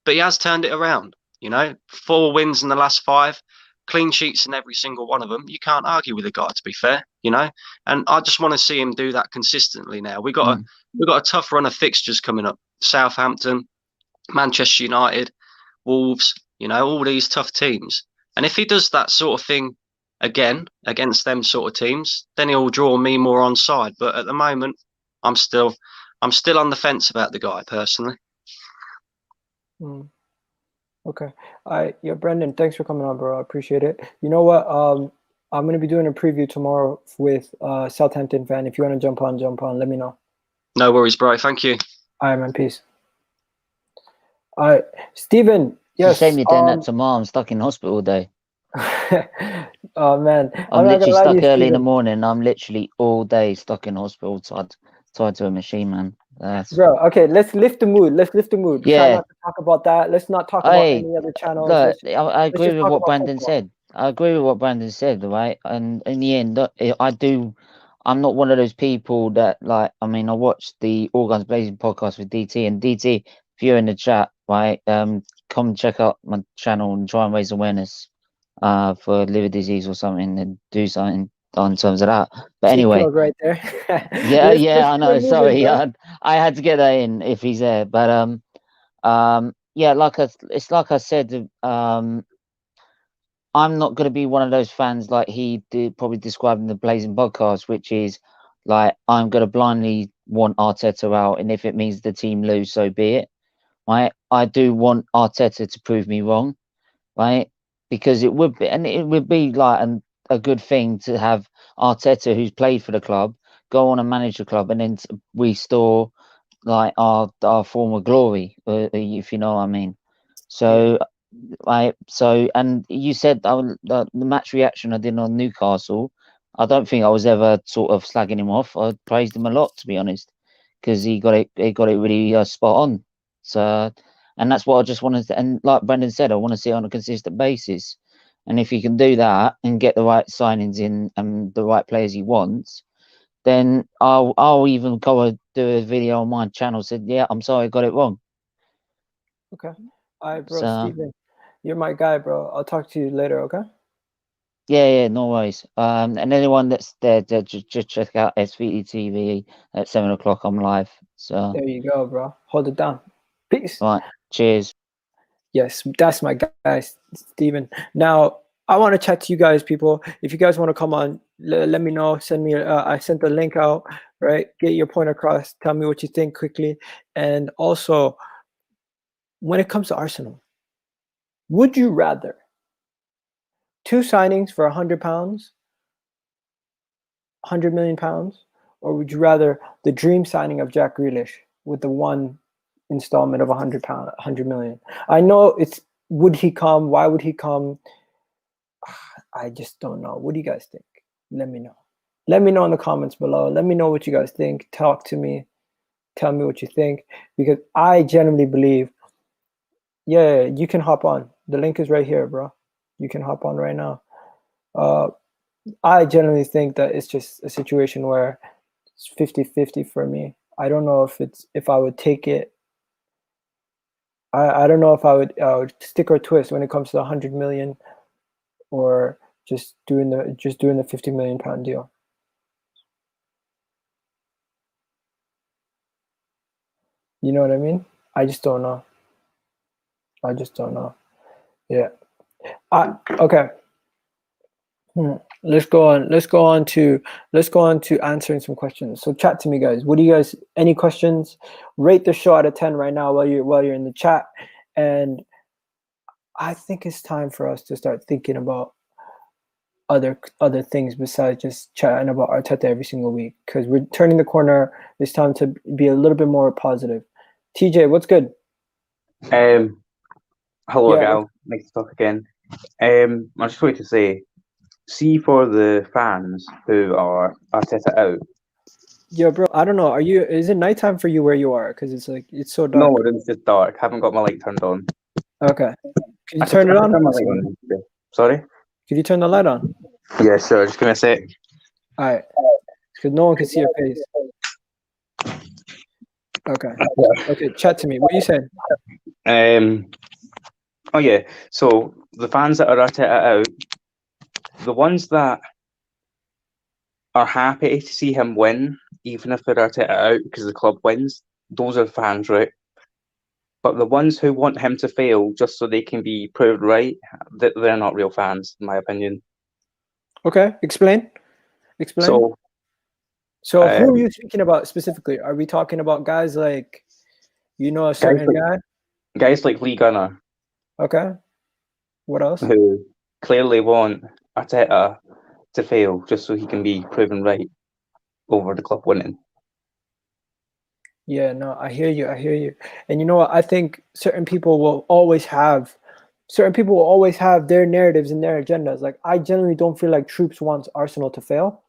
Speaker 2: But he has turned it around, you know, 4 wins in the last 5, clean sheets in every single one of them. You can't argue with the guy, to be fair, you know. And I just want to see him do that consistently now. We've got a tough run of fixtures coming up. Southampton, Manchester United, Wolves, you know, all these tough teams. And if he does that sort of thing again against them sort of teams, then he'll draw me more on side. But at the moment, I'm still on the fence about the guy personally.
Speaker 1: Okay. Yeah, Brendan, thanks for coming on, bro. I appreciate it. You know what? I'm gonna be doing a preview tomorrow with Southampton fan. If you want to jump on, let me know.
Speaker 2: No worries, bro. Thank you.
Speaker 1: All right, man. Peace. All right, Stephen. Yes.
Speaker 3: Shame you're doing that tomorrow. I'm stuck in hospital all day.
Speaker 1: Oh man,
Speaker 3: I'm literally stuck early in the morning. I'm literally all day stuck in hospital tied to a machine, man. That's
Speaker 1: Bro, okay, let's lift the mood. Let's lift the mood. Try
Speaker 3: yeah.
Speaker 1: not to talk about that. Let's not talk about
Speaker 3: Hey,
Speaker 1: any other channels.
Speaker 3: look,
Speaker 1: Let's
Speaker 3: I agree
Speaker 1: just
Speaker 3: with
Speaker 1: talk
Speaker 3: what
Speaker 1: about
Speaker 3: Brandon
Speaker 1: football.
Speaker 3: said. I agree with what Brandon said, right? And in the end, I do. I'm not one of those people that like. I mean, I watched the All Guns Blazing podcast with DT, and DT, if you're in the chat, right, come check out my channel and try and raise awareness, for liver disease or something, and do something on terms of that. But
Speaker 1: Cheap
Speaker 3: anyway,
Speaker 1: plug right there.
Speaker 3: yeah,
Speaker 1: Let's
Speaker 3: yeah, I
Speaker 1: keep
Speaker 3: know.
Speaker 1: it moving,
Speaker 3: Sorry,
Speaker 1: bro.
Speaker 3: I had to get that in if he's there, but yeah, it's like I said, I'm not going to be one of those fans like he did, probably described in the Blazing podcast, which is like I'm going to blindly want Arteta out, and if it means the team lose, so be it. Right? I do want Arteta to prove me wrong, right? Because it would be, and it would be like a good thing to have Arteta, who's played for the club, go on and manage the club, and then restore like our former glory, if you know what I mean. So and you said the match reaction I did on Newcastle. I don't think I was ever sort of slagging him off. I praised him a lot, to be honest, because he got it really spot on. So, and that's what I just wanted to. And like Brendan said, I want to see it on a consistent basis. And if he can do that and get the right signings in and the right players he wants, then I'll even go and do a video on my channel. Said, yeah, I'm sorry, I got it wrong.
Speaker 1: Okay. All right, bro.
Speaker 3: So.
Speaker 1: Steven, you're my guy, bro. I'll talk to you later, okay?
Speaker 3: Yeah, no worries. And anyone that's there, just check out SVT TV at 7 o'clock. I'm live. So,
Speaker 1: There you go, bro. Hold it down. Peace.
Speaker 3: right, cheers.
Speaker 1: Yes, that's my guy, Steven. Now, I want to chat to you guys, people. If you guys want to come on, let me know. Send me, I sent the link out, right? Get your point across. Tell me what you think quickly. And also, when it comes to Arsenal, would you rather 2 signings for £100, £100 million, or would you rather the dream signing of Jack Grealish with the 1 installment of £100, £100 million? I know it's, would he come? Why would he come? I just don't know. What do you guys think? Let me know. Let me know in the comments below. Let me know what you guys think. Talk to me. Tell me what you think, because I genuinely believe, yeah, you can hop on. The link is right here, bro. You can hop on right now. I generally think that it's just a situation where it's 50-50 for me. I don't know if I would take it. I don't know if I would stick or twist when it comes to 100 million, or just doing the £50 million deal. You know what I mean? I just don't know. Yeah. Okay. Let's go on to answering some questions. So chat to me, guys. What do you guys, any questions? Rate the show out of 10 right now while you're in the chat. And I think it's time for us to start thinking about other things besides just chatting about Arteta every single week, because we're turning the corner. It's time to be a little bit more positive. TJ, what's good?
Speaker 4: Hello,
Speaker 1: Yeah,
Speaker 4: Gal. Nice to talk again. I just wanted to say, see for the fans who are Arteta out.
Speaker 1: Yo, bro, I don't know. Is it nighttime for you where you are? Because it's so dark.
Speaker 4: No, it's just dark. Haven't got my light turned on.
Speaker 1: Okay. Can you
Speaker 4: I
Speaker 1: turn it on?
Speaker 4: turn my light on. Sorry?
Speaker 1: Could you turn the light on?
Speaker 4: Yeah, sure. Just give me a sec.
Speaker 1: All right. Because no one can see your face. Okay. Okay, chat to me. What are you saying?
Speaker 4: Oh yeah. So the fans that are Arteta out, the ones that are happy to see him win, even if they're Arteta out because the club wins, those are fans, right? But the ones who want him to fail just so they can be proved right, they're not real fans, in my opinion.
Speaker 1: Okay, explain. So who are you speaking about specifically? Are we talking about guys like, a certain guy?
Speaker 4: Guys like Lee Gunner.
Speaker 1: Okay. What else?
Speaker 4: Who clearly want Arteta to fail just so he can be proven right over the club winning.
Speaker 1: Yeah, no, I hear you. And you know what? I think certain people will always have their narratives and their agendas. Like, I generally don't feel like Troops wants Arsenal to fail.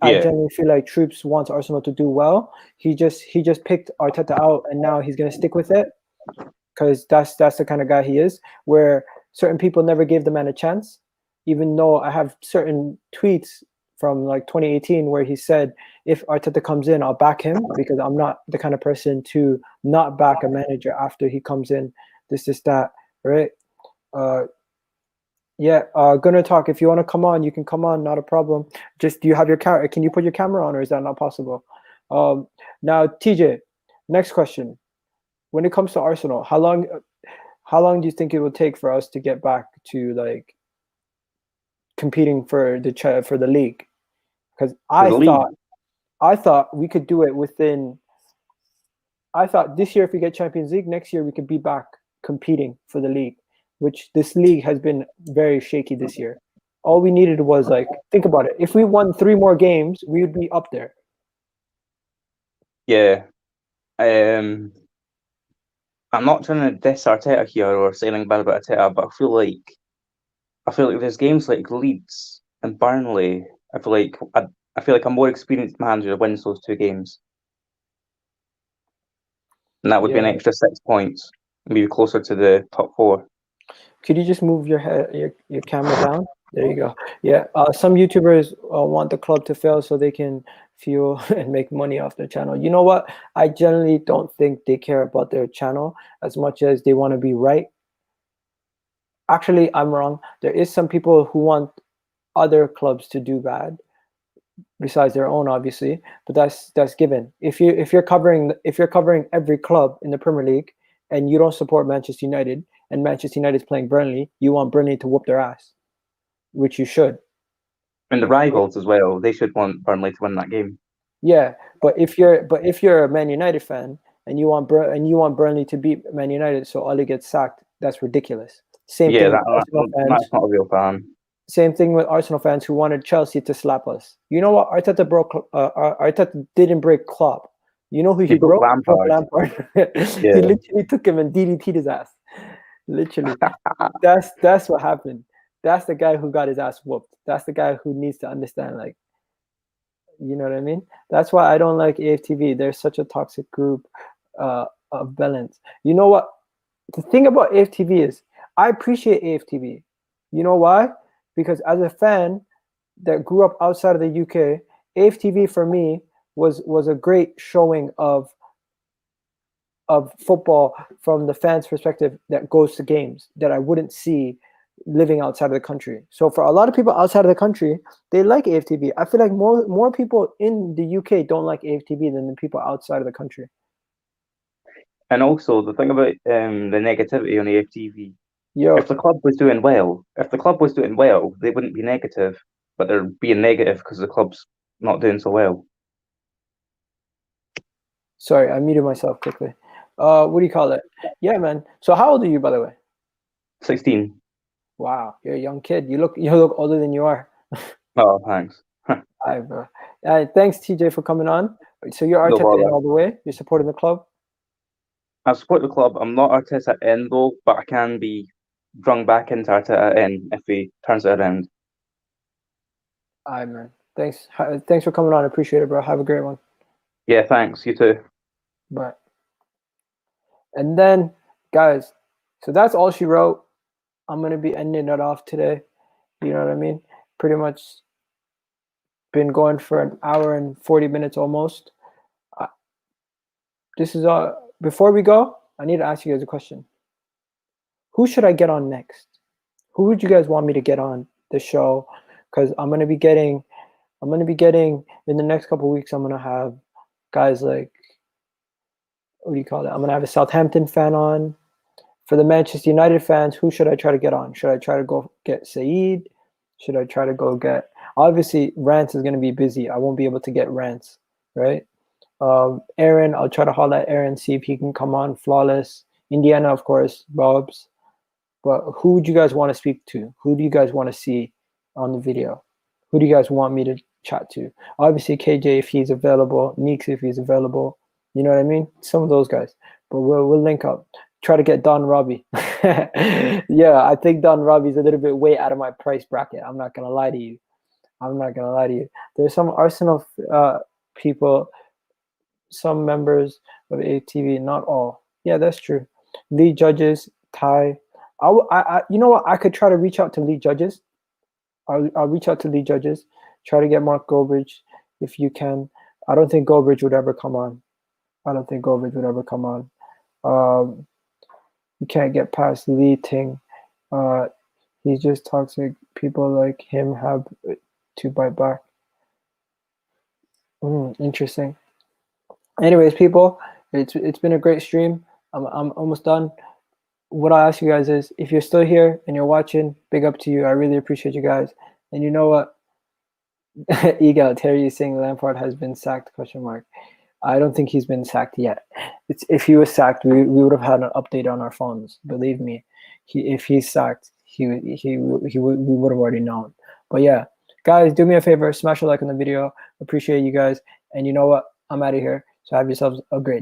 Speaker 1: I
Speaker 4: Yeah.
Speaker 1: genuinely feel like Troops wants Arsenal to do well. He just picked Arteta out, and now he's gonna stick with it because that's the kind of guy he is. Where certain people never gave the man a chance, even though I have certain tweets from like 2018 where he said, if Arteta comes in, I'll back him because I'm not the kind of person to not back a manager after he comes in. This, that, right? Yeah, gonna talk. If you want to come on, you can come on. Not a problem. Just, do you have your camera? Can you put your camera on, or is that not possible? Now, TJ, next question. When it comes to Arsenal, how long do you think it will take for us to get back to like competing for the league? Because I thought we could do it within. I thought this year, if we get Champions League, next year we could be back competing for the league, which this league has been very shaky this year. All we needed was, like, think about it. If we won 3 more games, we would be up there.
Speaker 4: Yeah. I'm not trying to diss Arteta here or say anything bad about Arteta, but I feel like there's games like Leeds and Burnley. I feel like a more experienced manager wins those 2 games. And that would be an
Speaker 1: Yeah.
Speaker 4: extra 6 points, maybe closer to the top 4.
Speaker 1: Could you just move your head, your camera down? There you go. Yeah. Some YouTubers want the club to fail so they can fuel and make money off their channel. You know what? I generally don't think they care about their channel as much as they want to be right. Actually, I'm wrong. There is some people who want other clubs to do bad, besides their own, obviously, but that's given. If you're covering every club in the Premier League and you don't support Manchester United, and Manchester United is playing Burnley, you want Burnley to whoop their ass, which you should.
Speaker 4: And the rivals as well, they should want Burnley to win that game.
Speaker 1: Yeah, but if you're a Man United fan and you want Burnley to beat Man United, so Ole gets sacked, that's ridiculous. Same thing with Arsenal fans.
Speaker 4: That's not a real fan.
Speaker 1: Same thing with Arsenal fans who wanted Chelsea to slap us. You know what? Arteta didn't break Klopp. You know who he broke? Lampard.
Speaker 4: Yeah.
Speaker 1: He literally took him and DDT'd his ass. Literally. That's what happened. That's the guy who got his ass whooped. That's the guy who needs to understand, like, you know what I mean? That's why I don't like AFTV. They're such a toxic group of villains. You know what? The thing about AFTV is I appreciate AFTV. You know why? Because as a fan that grew up outside of the UK, AFTV for me was a great showing of football from the fans' perspective that goes to games that I wouldn't see living outside of the country. So for a lot of people outside of the country, they like AFTV. I feel like more people in the UK don't like AFTV than the people outside of the country.
Speaker 4: And also the thing about the negativity on AFTV.
Speaker 1: Yo,
Speaker 4: If the club was doing well, they wouldn't be negative, but they're being negative because the club's not doing so well.
Speaker 1: sorry, I muted myself quickly. What do you call it? Yeah, man. So how old are you, by the way?
Speaker 4: 16.
Speaker 1: Wow, you're a young kid. You look older than you are.
Speaker 4: Oh, thanks.
Speaker 1: Hi, bro. Thanks, TJ, for coming on. So you're
Speaker 4: No
Speaker 1: Arteta
Speaker 4: bother.
Speaker 1: in all the way. You're supporting the club.
Speaker 4: I support the club. I'm not Arteta in though, but I can be drung back into Arteta in if he turns it around.
Speaker 1: All right, man. Thanks for coming on. I appreciate it, bro. Have a great one.
Speaker 4: Yeah, thanks. You too.
Speaker 1: Bye. And then, guys, so that's all she wrote. I'm going to be ending it off today. You know what I mean? Pretty much been going for an hour and 40 minutes almost. This is all. Before we go, I need to ask you guys a question. Who should I get on next? Who would you guys want me to get on the show? Because I'm going to be getting in the next couple of weeks, I'm going to have guys like, what do you call it? I'm going to have a Southampton fan on. For the Manchester United fans, who should I try to get on? Should I try to go get Saeed? Should I try to go get... Obviously, Rance is going to be busy. I won't be able to get Rance, right? Aaron, I'll try to holler at Aaron, see if he can come on. Flawless. Indiana, of course, Bobs. But who would you guys want to speak to? Who do you guys want to see on the video? Who do you guys want me to chat to? Obviously, KJ, if he's available. Neeks, if he's available. You know what I mean? Some of those guys. But we'll link up. Try to get Don Robbie. Yeah, I think Don Robbie's a little bit way out of my price bracket. I'm not going to lie to you. I'm not gonna lie to you. There's some Arsenal people, some members of ATV, not all. Yeah, that's true. Lead judges, Ty. You know what? I could try to reach out to lead judges. I'll reach out to lead judges. Try to get Mark Goldbridge if you can. I don't think Goldbridge would ever come on. You can't get past Lee Ting. He's just toxic. People like him have to bite back. Interesting. Anyways, people, it's been a great stream. I'm almost done. What I ask you guys is, if you're still here and you're watching, big up to you. I really appreciate you guys. And you know what? Egal, Terry is saying Lampard has been sacked, ? I don't think he's been sacked yet. If he was sacked, we would have had an update on our phones. Believe me, if he's sacked, we would have already known. But yeah, guys, do me a favor, smash a like on the video. Appreciate you guys. And you know what? I'm out of here. So have yourselves a great day.